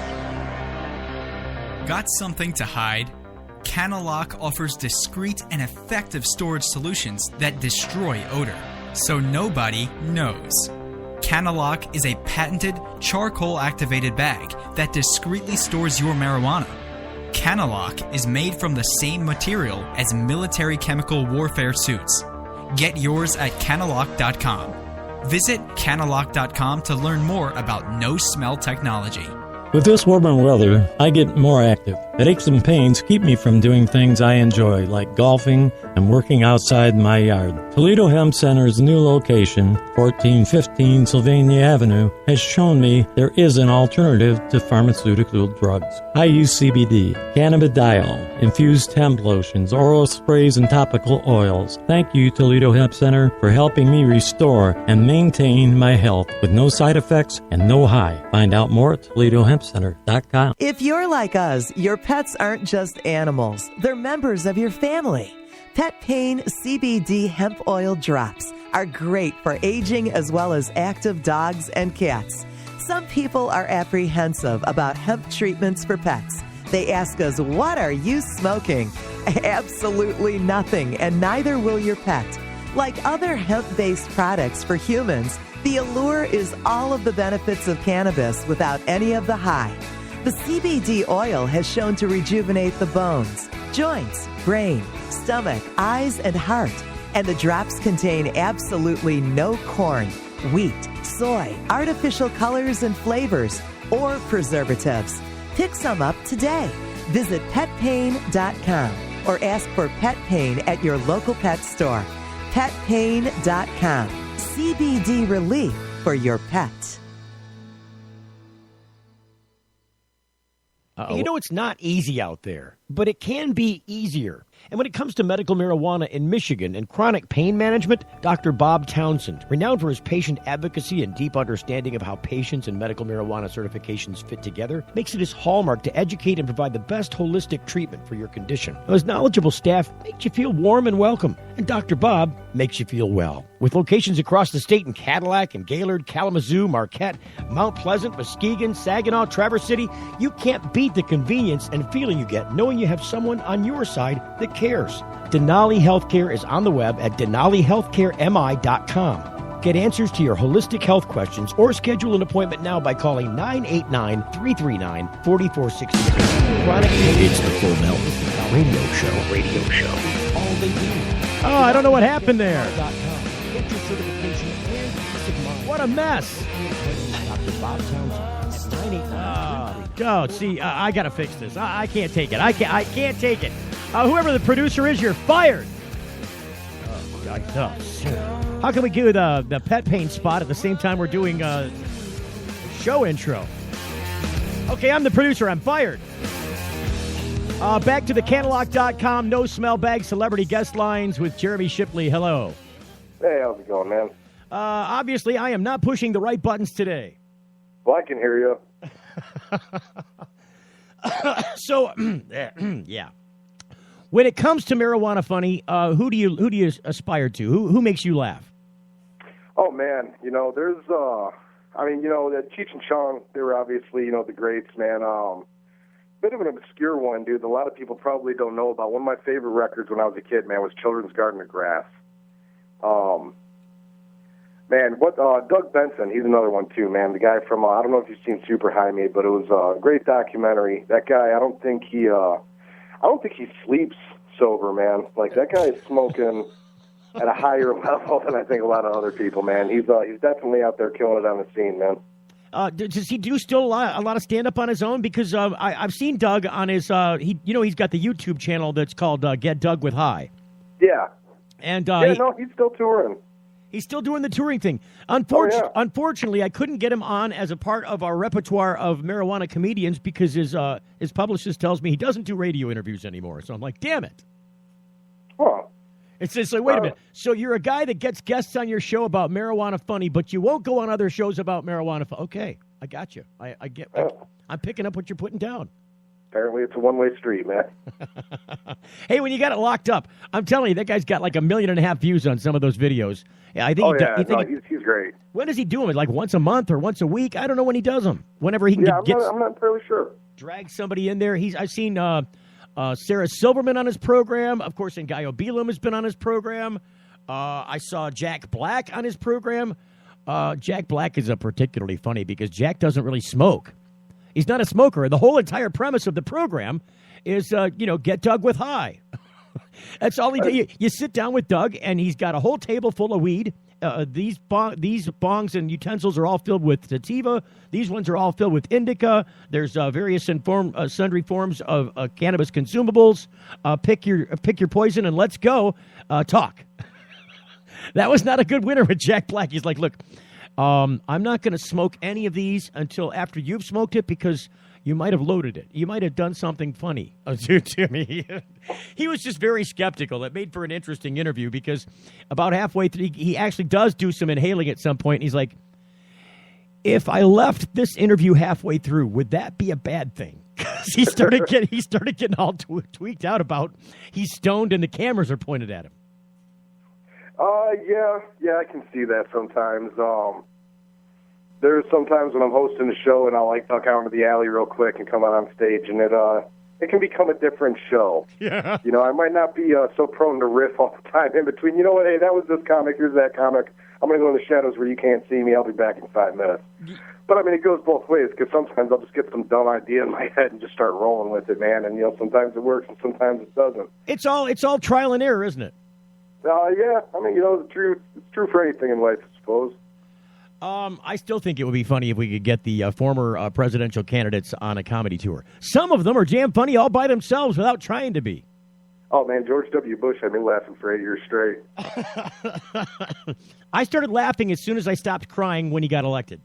Got something to hide? Cannalock offers discreet and effective storage solutions that destroy odor, so nobody knows. Cannalock is a patented charcoal-activated bag that discreetly stores your marijuana. Cannalock is made from the same material as military chemical warfare suits. Get yours at cannalock.com. Visit cannalock.com to learn more about no-smell technology. With this warmer weather, I get more active. Headaches and pains keep me from doing things I enjoy, like golfing and working outside my yard. Toledo Hemp Center's new location, 1415 Sylvania Avenue, has shown me there is an alternative to pharmaceutical drugs. I use CBD, cannabidiol, infused hemp lotions, oral sprays, and topical oils. Thank you, Toledo Hemp Center, for helping me restore and maintain my health with no side effects and no high. Find out more at ToledoHempCenter.com. If you're like us, your pets aren't just animals. They're members of your family. Pet Pain CBD Hemp Oil Drops are great for aging as well as active dogs and cats. Some people are apprehensive about hemp treatments for pets. They ask us, what are you smoking? Absolutely nothing, and neither will your pet. Like other hemp-based products for humans, the allure is all of the benefits of cannabis without any of the high. The CBD oil has shown to rejuvenate the bones, joints, brain, stomach, eyes, and heart. And the drops contain absolutely no corn, wheat, soy, artificial colors and flavors, or preservatives. Pick some up today. Visit petpain.com or ask for Pet Pain at your local pet store. Petpain.com. CBD relief for your pet. You know, it's not easy out there, but it can be easier. And when it comes to medical marijuana in Michigan and chronic pain management, Dr. Bob Townsend, renowned for his patient advocacy and deep understanding of how patients and medical marijuana certifications fit together, makes it his hallmark to educate and provide the best holistic treatment for your condition. Now, his knowledgeable staff makes you feel warm and welcome, and Dr. Bob makes you feel well. With locations across the state in Cadillac and Gaylord, Kalamazoo, Marquette, Mount Pleasant, Muskegon, Saginaw, Traverse City, you can't beat the convenience and feeling you get knowing you have someone on your side that cares. Denali Healthcare is on the web at denalihealthcaremi.com. Get answers to your holistic health questions or schedule an appointment now by calling 989-339-4462. Chronic pain. It's the Full Melt Radio Show. All they do. Oh, I don't know what happened there. Get your certification and peace of mind. What a mess. Dr. Bob Townsend at 989. See, I got to fix this. I can't take it. I can't take it. Whoever the producer is, you're fired. Oh, God. Oh, shit. How can we do the pet pain spot at the same time we're doing show intro? Okay, I'm the producer. I'm fired. Back to the Cannalock.com no smell bag celebrity guest lines with Jeremy Shipley. Hello. Hey, how's it going, man? Obviously, I am not pushing the right buttons today. Well, I can hear you. So, yeah. When it comes to marijuana funny, who do you aspire to? Who makes you laugh? Oh man, there's Cheech and Chong, they were obviously, the greats, man. Bit of an obscure one, dude. A lot of people probably don't know about. One of my favorite records when I was a kid, man, was Children's Garden of Grass. Doug Benson, he's another one too, man. The guy from I don't know if you've seen Super High Me, but it was a great documentary. That guy, I don't think he sleeps sober, man. Like, that guy is smoking at a higher level than I think a lot of other people, man. He's definitely out there killing it on the scene, man. Does he do still a lot of stand-up on his own? Because I've seen Doug on his, he's got the YouTube channel that's called Get Doug with High. Yeah. And he's still touring. He's still doing the touring thing. Unfortunately, I couldn't get him on as a part of our repertoire of marijuana comedians because his publicist tells me he doesn't do radio interviews anymore. So I'm like, damn it. Huh. It's like, wait a minute. So you're a guy that gets guests on your show about marijuana funny, but you won't go on other shows about marijuana funny. Okay, I got you. I'm picking up what you're putting down. Apparently it's a one-way street, man. Hey, when you got it locked up, I'm telling you, that guy's got like 1.5 million views on some of those videos. Yeah, I think he's great. When does he do them? Like once a month or once a week? I don't know when he does them. Whenever he can I'm not fairly sure. Drag somebody in there. I've seen Sarah Silverman on his program. Of course, Ngaio Belum has been on his program. I saw Jack Black on his program. Jack Black is particularly funny because Jack doesn't really smoke. He's not a smoker. The whole entire premise of the program is, get Doug with high. That's all he does. You sit down with Doug, and he's got a whole table full of weed. These bongs and utensils are all filled with sativa. These ones are all filled with indica. There's various sundry forms of cannabis consumables. Pick your poison and let's go. Talk. That was not a good winner with Jack Black. He's like, look, I'm not going to smoke any of these until after you've smoked it because you might have loaded it. You might have done something funny to me. He was just very skeptical. It made for an interesting interview because about halfway through, he actually does do some inhaling at some point. And he's like, if I left this interview halfway through, would that be a bad thing? Because he started getting all tweaked out about he's stoned and the cameras are pointed at him. Yeah, I can see that sometimes. There's sometimes when I'm hosting a show and I'll duck out into the alley real quick and come out on stage, and it can become a different show. Yeah. I might not be so prone to riff all the time in between. You know what? Hey, that was this comic. Here's that comic. I'm going to go in the shadows where you can't see me. I'll be back in 5 minutes. But, it goes both ways because sometimes I'll just get some dumb idea in my head and just start rolling with it, man. And, sometimes it works and sometimes it doesn't. It's all trial and error, isn't it? Yeah. It's true for anything in life, I suppose. I still think it would be funny if we could get the former presidential candidates on a comedy tour. Some of them are damn funny all by themselves without trying to be. Oh, man, George W. Bush had me laughing for 8 years straight. I started laughing as soon as I stopped crying when he got elected.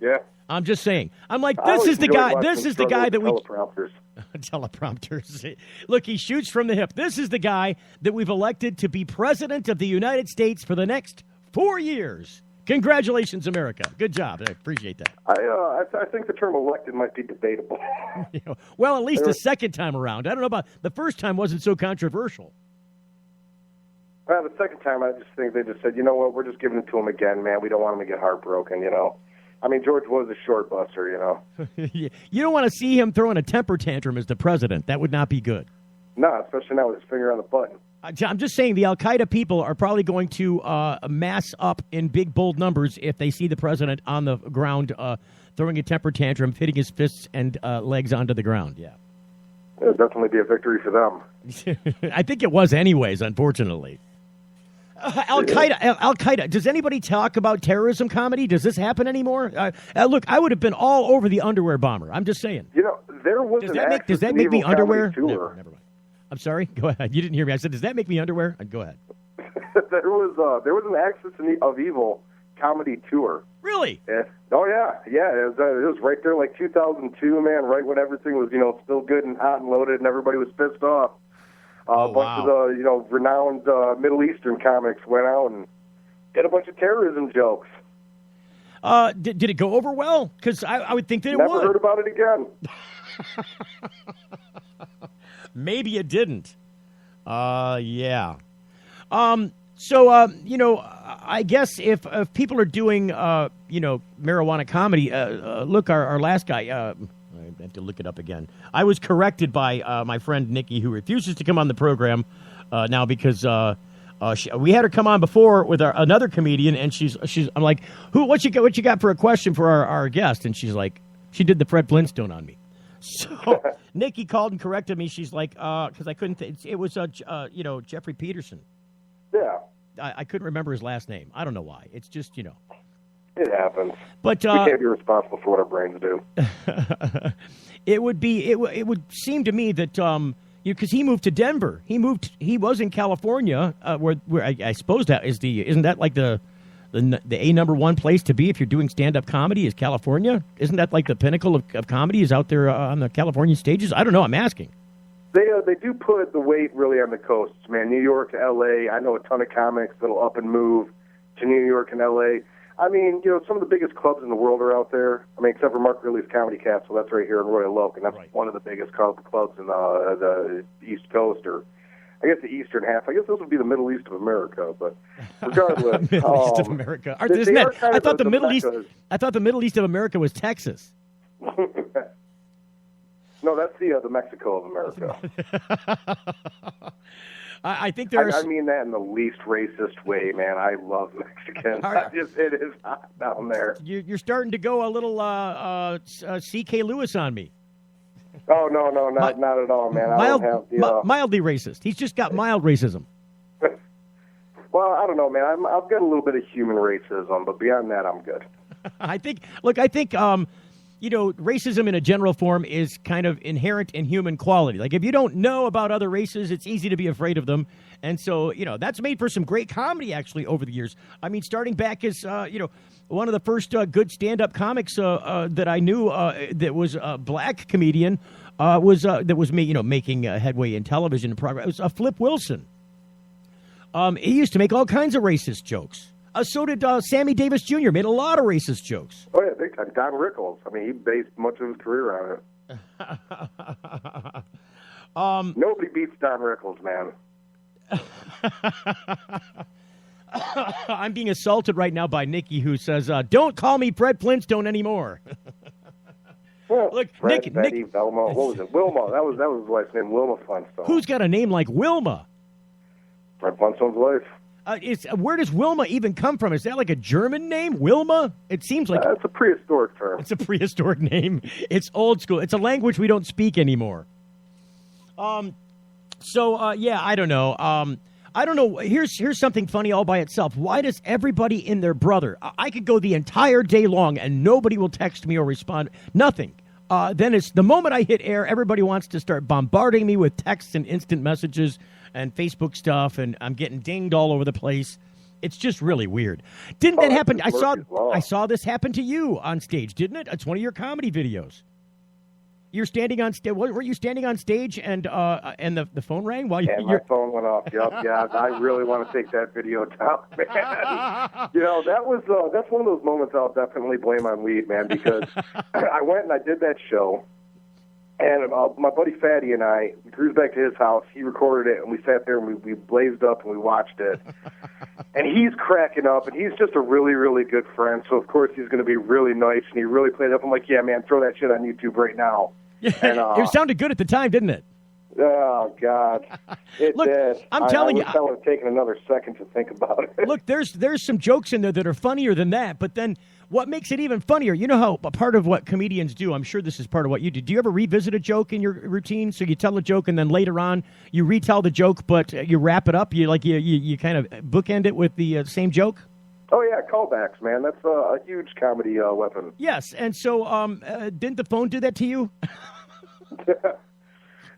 Yeah. I'm just saying. I'm like, this is the guy that we... Teleprompters. Look, he shoots from the hip. This is the guy that we've elected to be president of the United States for the next 4 years. Congratulations, America. Good job. I appreciate that. I think the term elected might be debatable. Well, at least the second time around. I don't know about the first time wasn't so controversial. Well, the second time, I just think they just said, you know what, we're just giving it to him again, man. We don't want him to get heartbroken, you know. I mean, George was a short buster, you know. You don't want to see him throwing a temper tantrum as the president. That would not be good. No, especially now with his finger on the button. I'm just saying the Al-Qaeda people are probably going to mass up in big, bold numbers if they see the president on the ground throwing a temper tantrum, hitting his fists and legs onto the ground. Yeah. It'll definitely be a victory for them. I think it was anyways, unfortunately. Al-Qaeda. Does anybody talk about terrorism comedy? Does this happen anymore? Look, I would have been all over the underwear bomber. I'm just saying. You know, there was Does that make me underwear? Never mind. I'm sorry. Go ahead. You didn't hear me. I said, does that make me underwear? Go ahead. there was an Axis of Evil comedy tour. Really? Yeah. Oh yeah. It was right there, like 2002, man. Right when everything was, still good and hot and loaded, and everybody was pissed off. A bunch of the, renowned Middle Eastern comics went out and did a bunch of terrorism jokes. Did it go over well? Because I would think that it would. Never heard about it again. Maybe it didn't. Yeah. So, I guess if people are doing, marijuana comedy, look, our last guy, I have to look it up again. I was corrected by my friend Nikki, who refuses to come on the program now because we had her come on before with another comedian, and she's. I'm like, what you got for a question for our guest? And she's like, she did the Fred Flintstone on me. So Nikki called and corrected me. She's like, because I couldn't. It was Jeffrey Peterson. Yeah. I couldn't remember his last name. I don't know why. It's just It happens. But we can't be responsible for what our brains do. It would seem to me that because he moved to Denver. He was in California, where I suppose that isn't that like the number one place to be if you're doing stand-up comedy is California? Isn't that like the pinnacle of comedy is out there on the California stages? I don't know. I'm asking. They do put the weight really on the coasts, man. New York, L.A. I know a ton of comics that'll up and move to New York and L.A. I mean, some of the biggest clubs in the world are out there. I mean, except for Mark Ridley's Comedy Castle. That's right here in Royal Oak, and that's one of the biggest clubs in the East Coast, or I guess the eastern half. I guess this would be the Middle East of America, but regardless, Middle East of America. I thought the Middle East. I thought the Middle East of America was Texas. No, that's the Mexico of America. I think there's. I mean that in the least racist way, man. I love Mexicans. It is hot down there. You're starting to go a little C.K. Lewis on me. Oh no, not at all, man. I don't have the mildly racist. He's just got mild racism. Well, I don't know, man. I've got a little bit of human racism, but beyond that, I'm good. I think. Racism in a general form is kind of inherent in human quality. Like, if you don't know about other races, it's easy to be afraid of them. And so, that's made for some great comedy, actually, over the years. I mean, starting back as, one of the first good stand-up comics that I knew that was a black comedian making headway in television progress. It was Flip Wilson. He used to make all kinds of racist jokes. So did Sammy Davis Jr. Made a lot of racist jokes. Oh, yeah, big time. Don Rickles. I mean, he based much of his career on it. Nobody beats Don Rickles, man. I'm being assaulted right now by Nikki, who says, don't call me Fred Flintstone anymore. Well, look, Fred, Betty, Velma, what was it? Wilma. That was his wife's name, Wilma Flintstone. Who's got a name like Wilma? Fred Flintstone's wife. Where does Wilma even come from? Is that like a German name, Wilma? It seems like it's a prehistoric term. It's a prehistoric name. It's old school. It's a language we don't speak anymore. I don't know. I don't know. Here's something funny all by itself. Why does everybody and their brother? I could go the entire day long and nobody will text me or respond. Nothing. Then it's the moment I hit air, everybody wants to start bombarding me with texts and instant messages and Facebook stuff, and I'm getting dinged all over the place. It's just really weird. Didn't that happen? I saw this happen to you on stage, didn't it? It's one of your comedy videos. You're standing on stage. Were you standing on stage and the phone rang while you? My phone went off. Yep, yeah. I really want to take that video down, man. That's one of those moments I'll definitely blame on weed, man, because I went and I did that show, and my buddy Fatty and I cruised back to his house. He recorded it, and we sat there and we blazed up and we watched it. And he's cracking up, and he's just a really, really good friend. So of course he's going to be really nice, and he really played it up. I'm like, yeah, man, throw that shit on YouTube right now. And, it sounded good at the time, didn't it? Oh, God. It did. I'm telling you. I would have taken another second to think about it. Look, there's some jokes in there that are funnier than that, but then what makes it even funnier, you know how a part of what comedians do, I'm sure this is part of what you do. Do you ever revisit a joke in your routine? So you tell a joke and then later on you retell the joke, but you wrap it up? You kind of bookend it with the same joke? Oh, yeah, callbacks, man. That's a huge comedy weapon. Yes, and so didn't the phone do that to you?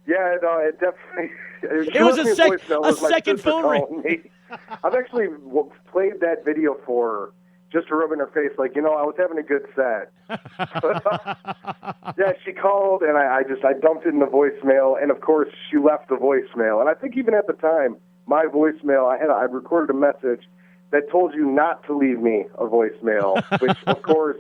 Yeah, no, it definitely. It was a second phone ring. I've actually played that video for her just to rub in her face, like, I was having a good set. Yeah, she called, and I dumped it in the voicemail, and of course she left the voicemail. And I think even at the time, my voicemail, I recorded a message that told you not to leave me a voicemail, which of course.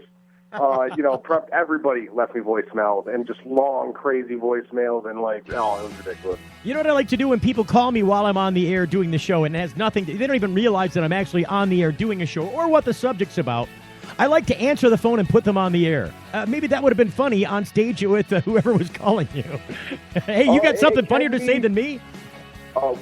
Everybody left me voicemails and just long, crazy voicemails, and it was ridiculous. You know what I like to do when people call me while I'm on the air doing the show, and it has nothing, they don't even realize that I'm actually on the air doing a show or what the subject's about. I like to answer the phone and put them on the air. Maybe that would have been funny on stage with whoever was calling you. Hey, you got something funnier to say than me?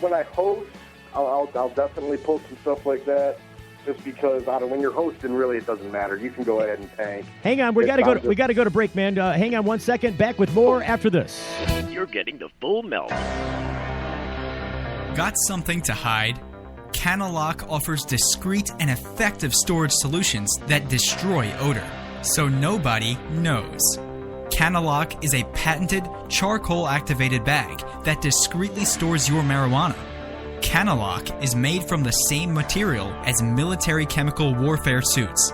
When I host, I'll definitely post some stuff like that. Just because when you're hosting, really, it doesn't matter. You can go ahead and tank. Hang on, we got to go to break, man. Hang on 1 second. Back with more after this. You're getting the full melt. Got something to hide? Cannalock offers discreet and effective storage solutions that destroy odor, so nobody knows. Cannalock is a patented charcoal-activated bag that discreetly stores your marijuana. Cannalock is made from the same material as military chemical warfare suits.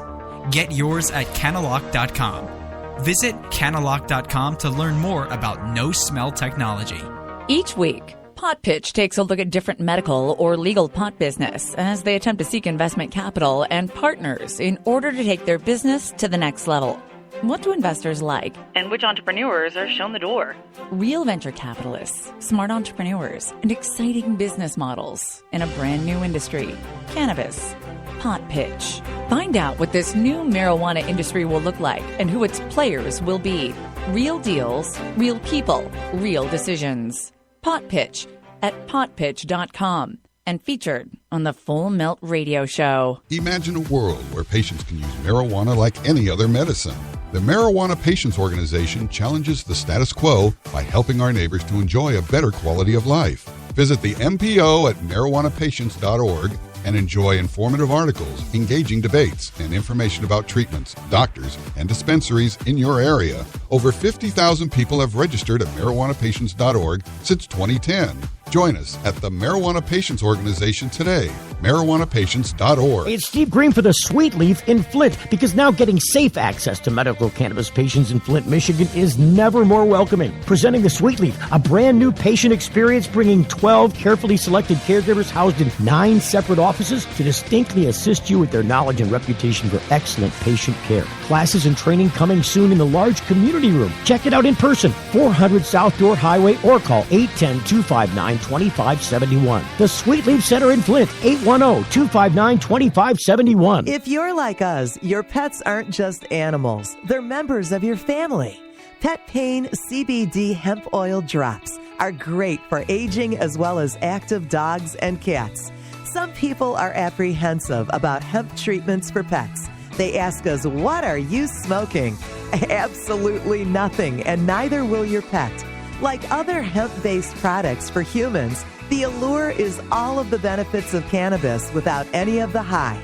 Get yours at cannalock.com. Visit cannalock.com to learn more about no-smell technology. Each week, Pot Pitch takes a look at different medical or legal pot business as they attempt to seek investment capital and partners in order to take their business to the next level. What do investors like? And which entrepreneurs are shown the door? Real venture capitalists, smart entrepreneurs, and exciting business models in a brand new industry. Cannabis. Pot Pitch. Find out what this new marijuana industry will look like and who its players will be. Real deals, real people, real decisions. Pot Pitch at potpitch.com. And featured on the Full Melt Radio Show. Imagine a world where patients can use marijuana like any other medicine. The Marijuana Patients Organization challenges the status quo by helping our neighbors to enjoy a better quality of life. Visit the MPO at marijuanapatients.org and enjoy informative articles, engaging debates, and information about treatments, doctors, and dispensaries in your area. Over 50,000 people have registered at marijuanapatients.org since 2010. Join us at the Marijuana Patients Organization today, marijuanapatients.org. It's Steve Green for the Sweet Leaf in Flint, because now getting safe access to medical cannabis patients in Flint, Michigan is never more welcoming. Presenting the Sweet Leaf, a brand new patient experience bringing 12 carefully selected caregivers housed in 9 separate offices to distinctly assist you with their knowledge and reputation for excellent patient care. Classes and training coming soon in the large community room. Check it out in person, 400 South Door Highway, or call 810-259-2571. The Sweet Leaf Center in Flint, 810-259-2571. If you're like us, your pets aren't just animals. They're members of your family. Pet Pain CBD hemp oil drops are great for aging as well as active dogs and cats. Some people are apprehensive about hemp treatments for pets. They ask us, what are you smoking? Absolutely nothing, and neither will your pet. Like other hemp-based products for humans, The allure is all of the benefits of cannabis without any of the high.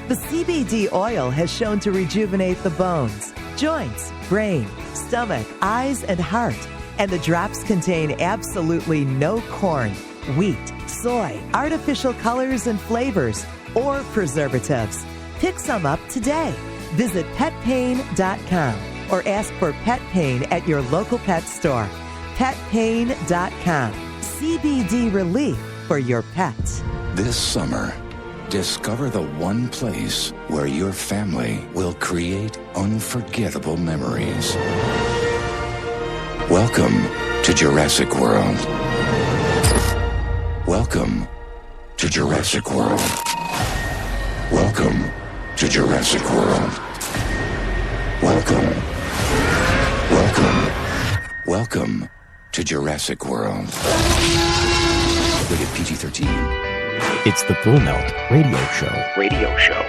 The CBD oil has shown to rejuvenate the bones, joints, brain, stomach, eyes, and heart. And the drops contain absolutely no corn, wheat, soy, artificial colors and flavors, or preservatives. Pick some up today. Visit petpain.com or ask for Pet Pain at your local pet store. Petpain.com. CBD relief for your pets. This summer, discover the one place where your family will create unforgettable memories. Welcome to Jurassic World. Welcome to Jurassic World. Welcome to Jurassic World. Welcome to Jurassic World. Rated PG-13. It's the Full Melt Radio Show.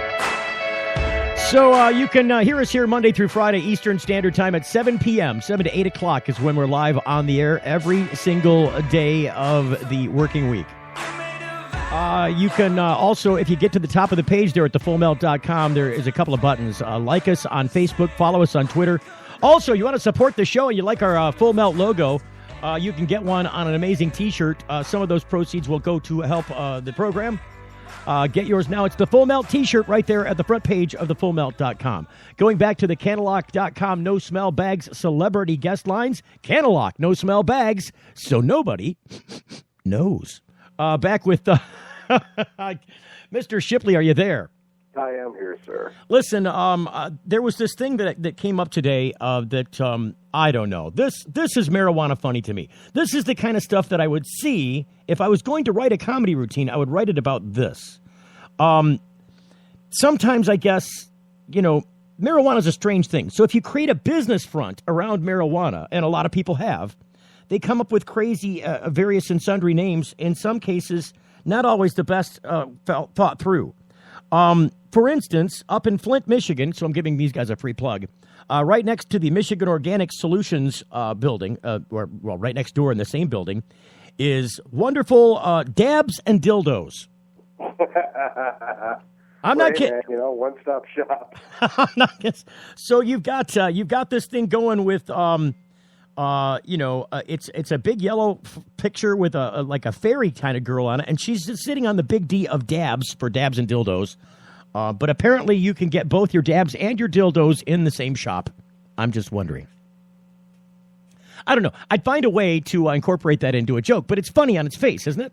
So you can hear us here Monday through Friday, Eastern Standard Time at 7 p.m. 7 to 8 o'clock is when we're live on the air every single day of the working week. You can also, if you get to the top of the page there at thefullmelt.com, there is a couple of buttons. Like us on Facebook, follow us on Twitter. Also, you want to support the show and you like our Full Melt logo, you can get one on an amazing T-shirt. Some of those proceeds will go to help the program. Get yours now. It's the Full Melt T-shirt right there at the front page of thefullmelt.com. Going back to the Cannalock.com no-smell bags celebrity guest lines. Cannalock, no-smell bags, so nobody knows. Back with Mr. Shipley, are you there? I am here, sir. Listen, there was this thing that came up today that I don't know. This is marijuana funny to me. This is the kind of stuff that I would see if I was going to write a comedy routine. I would write it about this. Sometimes I guess, marijuana is a strange thing. So if you create a business front around marijuana, and a lot of people have, they come up with crazy various and sundry names. In some cases, not always the best thought through. For instance, up in Flint, Michigan, so I'm giving these guys a free plug, right next to the Michigan Organic Solutions building, right next door in the same building, is wonderful dabs and dildos. I'm not kidding. One-stop shop. I'm not kidding. So you've got this thing going with it's a big yellow picture with a fairy kind of girl on it, and she's just sitting on the big D of dabs for dabs and dildos. But apparently you can get both your dabs and your dildos in the same shop. I'm just wondering. I don't know. I'd find a way to incorporate that into a joke, but it's funny on its face, isn't it?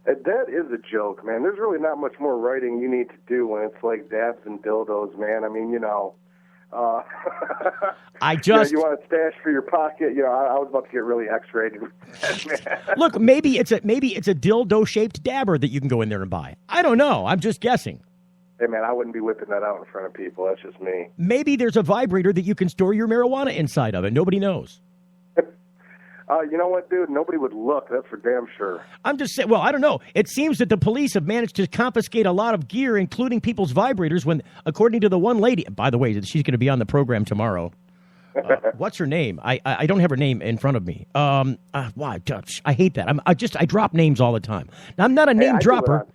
That is a joke, man. There's really not much more writing you need to do when it's like dabs and dildos, man. I mean, I just you want a stash for your pocket. I was about to get really X-rated with that, man. Look, maybe it's a dildo-shaped dabber that you can go in there and buy. I don't know. I'm just guessing. Hey, man, I wouldn't be whipping that out in front of people. That's just me. Maybe there's a vibrator that you can store your marijuana inside of, and nobody knows. You know what, dude? Nobody would look. That's for damn sure. I'm just saying, well, I don't know. It seems that the police have managed to confiscate a lot of gear, including people's vibrators, when, according to the one lady, by the way, she's going to be on the program tomorrow. What's her name? I don't have her name in front of me. Why? I hate that. I drop names all the time. Now, I'm not a name dropper.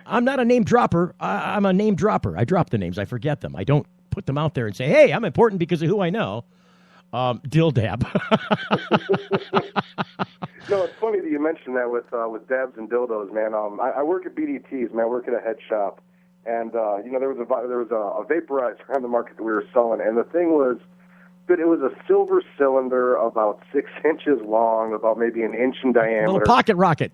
I'm not a name dropper. I'm a name dropper. I drop the names. I forget them. I don't put them out there and say, hey, I'm important because of who I know. Dildab. No, it's funny that you mentioned that with dabs and dildos, man. I work at BDT's, man. I work at a head shop, and there was a vaporizer on the market that we were selling, and the thing was, it was a silver cylinder about 6 inches long, about maybe an inch in diameter. A little pocket rocket.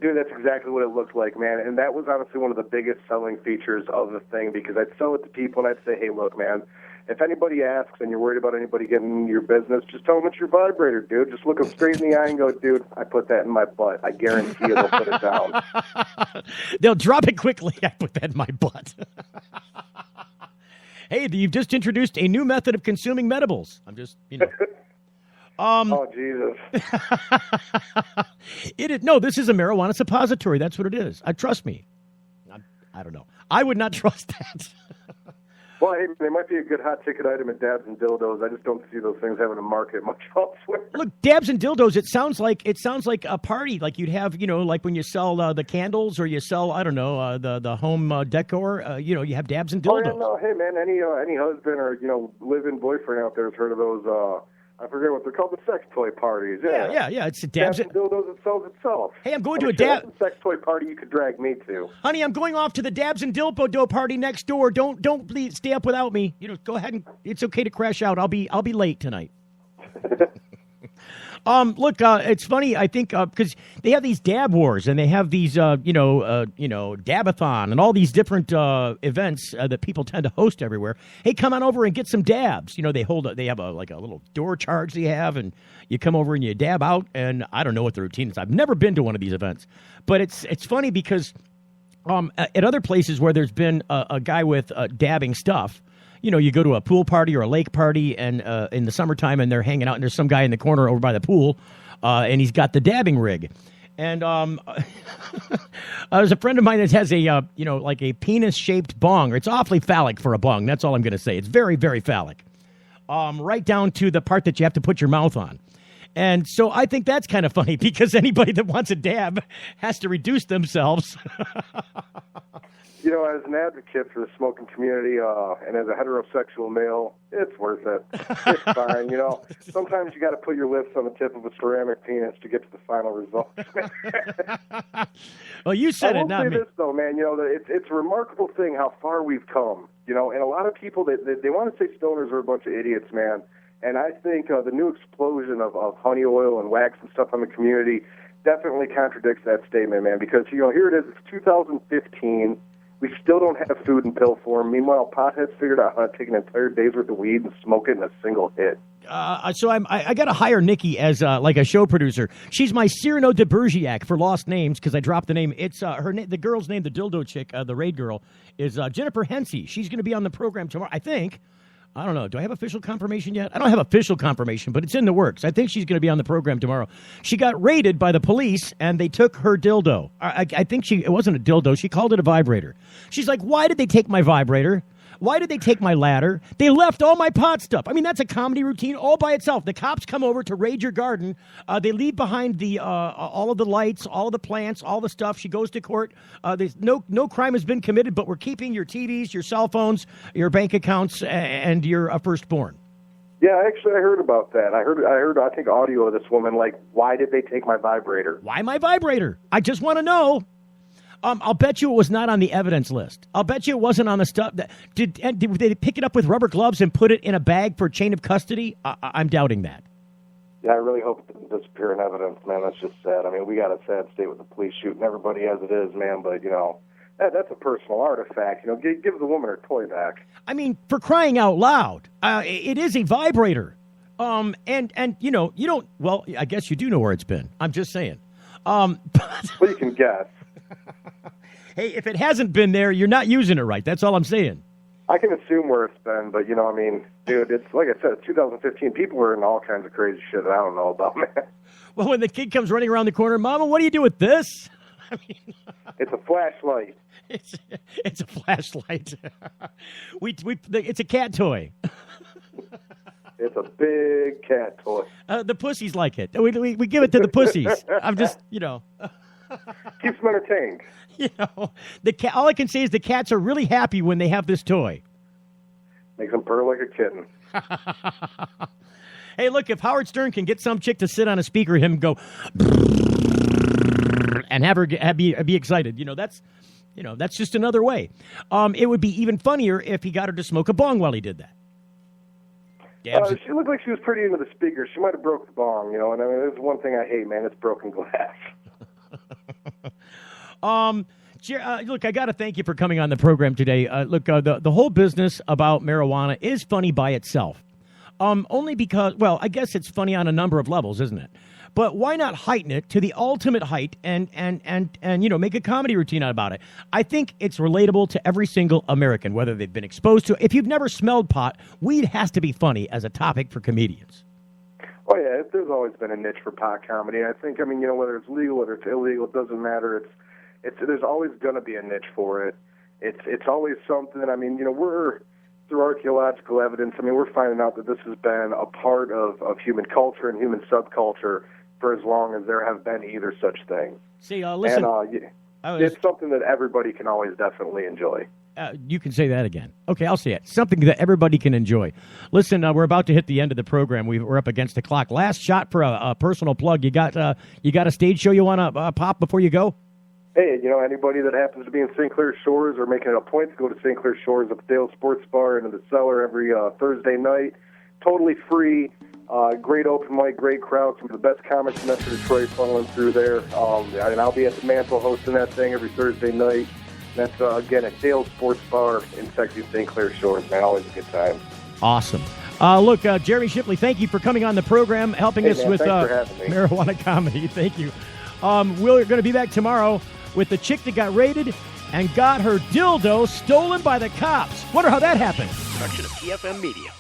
Dude, that's exactly what it looked like, man. And that was honestly one of the biggest selling features of the thing, because I'd sell it to people and I'd say, hey, look, man, if anybody asks and you're worried about anybody getting into your business, just tell them it's your vibrator, dude. Just look them straight in the eye and go, dude, I put that in my butt. I guarantee you they'll put it down. They'll drop it quickly. I put that in my butt. Hey, you've just introduced a new method of consuming medibles. I'm just, oh, Jesus. No, this is a marijuana suppository. That's what it is. Trust me. I don't know. I would not trust that. Well, hey, they might be a good hot ticket item at Dabs and Dildos. I just don't see those things having a market much elsewhere. Look, Dabs and Dildos. It sounds like a party, like you'd have, like when you sell the candles or you sell, I don't know, the home decor. You have Dabs and Dildos. Oh, yeah, no, hey man, any husband or live-in boyfriend out there has heard of those. I forget what they're called, the sex toy parties. Yeah. It's a Dabs and Dildos. It sells itself. Hey, I'm going to a Dabs sex toy party. You could drag me to. Honey, I'm going off to the Dabs and Dildo party next door. Don't please stay up without me. Go ahead and it's okay to crash out. I'll be late tonight. Look, it's funny. I think because they have these dab wars and they have these, dabathon and all these different events that people tend to host everywhere. Hey, come on over and get some dabs. They have a little door charge they have, and you come over and you dab out. And I don't know what the routine is. I've never been to one of these events, but it's funny because at other places where there's been a guy with dabbing stuff. You go to a pool party or a lake party and in the summertime and they're hanging out and there's some guy in the corner over by the pool and he's got the dabbing rig. And there's a friend of mine that has a penis-shaped bong. It's awfully phallic for a bong. That's all I'm going to say. It's very, very phallic. Right down to the part that you have to put your mouth on. And so I think that's kind of funny because anybody that wants a dab has to reduce themselves. As an advocate for the smoking community and as a heterosexual male, it's worth it. It's fine. Sometimes you got to put your lips on the tip of a ceramic penis to get to the final result. Well, you said it, not me. I will say this, though, man. It's a remarkable thing how far we've come. And a lot of people, they want to say stoners are a bunch of idiots, man. And I think the new explosion of honey oil and wax and stuff in the community definitely contradicts that statement, man. Because, here it is. It's 2015. We still don't have food in pill form. Meanwhile, potheads figured out how to take an entire day's worth of weed and smoke it in a single hit. So I got to hire Nikki as like a show producer. She's my Cyrano de Bergerac for lost names because I dropped the name. It's the girl's name, the dildo chick, the raid girl, is Jennifer Hensey. She's going to be on the program tomorrow, I think. I don't know. Do I have official confirmation yet? I don't have official confirmation, but it's in the works. I think she's going to be on the program tomorrow. She got raided by the police, and they took her dildo. I think it wasn't a dildo. She called it a vibrator. She's like, why did they take my vibrator? Why did they take my ladder? They left all my pot stuff. I mean, that's a comedy routine all by itself. The cops come over to raid your garden. They leave behind all of the lights, all of the plants, all the stuff. She goes to court. There's no crime has been committed, but we're keeping your TVs, your cell phones, your bank accounts, and your firstborn. Yeah, actually, I heard about that. I heard, I think, audio of this woman, like, why did they take my vibrator? Why my vibrator? I just want to know. I'll bet you it was not on the evidence list. I'll bet you it wasn't on the stuff. Did they pick it up with rubber gloves and put it in a bag for chain of custody? I'm doubting that. Yeah, I really hope it doesn't disappear in evidence, man. That's just sad. I mean, we got a sad state with the police shooting everybody as it is, man. But, that's a personal artifact. Give the woman her toy back. I mean, for crying out loud, it is a vibrator. And you don't, well, I guess you do know where it's been. I'm just saying. Well, you can guess. Hey, if it hasn't been there, you're not using it right. That's all I'm saying. I can assume where it's been, but, dude, it's like I said, it's 2015. People were in all kinds of crazy shit that I don't know about, man. Well, when the kid comes running around the corner, Mama, what do you do with this? I mean, it's a flashlight. It's a flashlight. It's a cat toy. It's a big cat toy. The pussies like it. We give it to the pussies. I'm just, keeps them entertained. All I can say is the cats are really happy when they have this toy. Makes them purr like a kitten. Hey, look, if Howard Stern can get some chick to sit on a speaker, him go and have her be excited, that's just another way. It would be even funnier if he got her to smoke a bong while he did that. She looked like she was pretty into the speaker. She might have broke the bong, and I mean, there's one thing I hate, man. It's broken glass. Look, I got to thank you for coming on the program today. The whole business about marijuana is funny by itself. Only because, well, I guess it's funny on a number of levels, isn't it? But why not heighten it to the ultimate height and make a comedy routine out about it? I think it's relatable to every single American, whether they've been exposed to it. If you've never smelled pot, weed has to be funny as a topic for comedians. Oh, yeah, there's always been a niche for pot comedy. I think, whether it's legal, whether it's illegal, it doesn't matter. There's always going to be a niche for it. It's always something. through archaeological evidence, I mean, we're finding out that this has been a part of human culture and human subculture for as long as there have been either such thing. See, listen. And it's something that everybody can always definitely enjoy. You can say that again. Okay, I'll say it. Something that everybody can enjoy. Listen, we're about to hit the end of the program. We're up against the clock. Last shot for a personal plug. You got a stage show you want to pop before you go? Hey, anybody that happens to be in St. Clair Shores or making it a point to go to St. Clair Shores at the Dale Sports Bar and in the Cellar every Thursday night, totally free. Great open mic, great crowd. Some of the best comics in Metro Detroit funneling through there. And I'll be at the Mantle hosting that thing every Thursday night. That's, again, at Dale Sports Bar in sexy St. Clair Shores, man. Always a good time. Awesome. Look, Jeremy Shipley, thank you for coming on the program, helping us with marijuana comedy. Thank you. We're going to be back tomorrow with the chick that got raided and got her dildo stolen by the cops. Wonder how that happened. Production of TFM Media.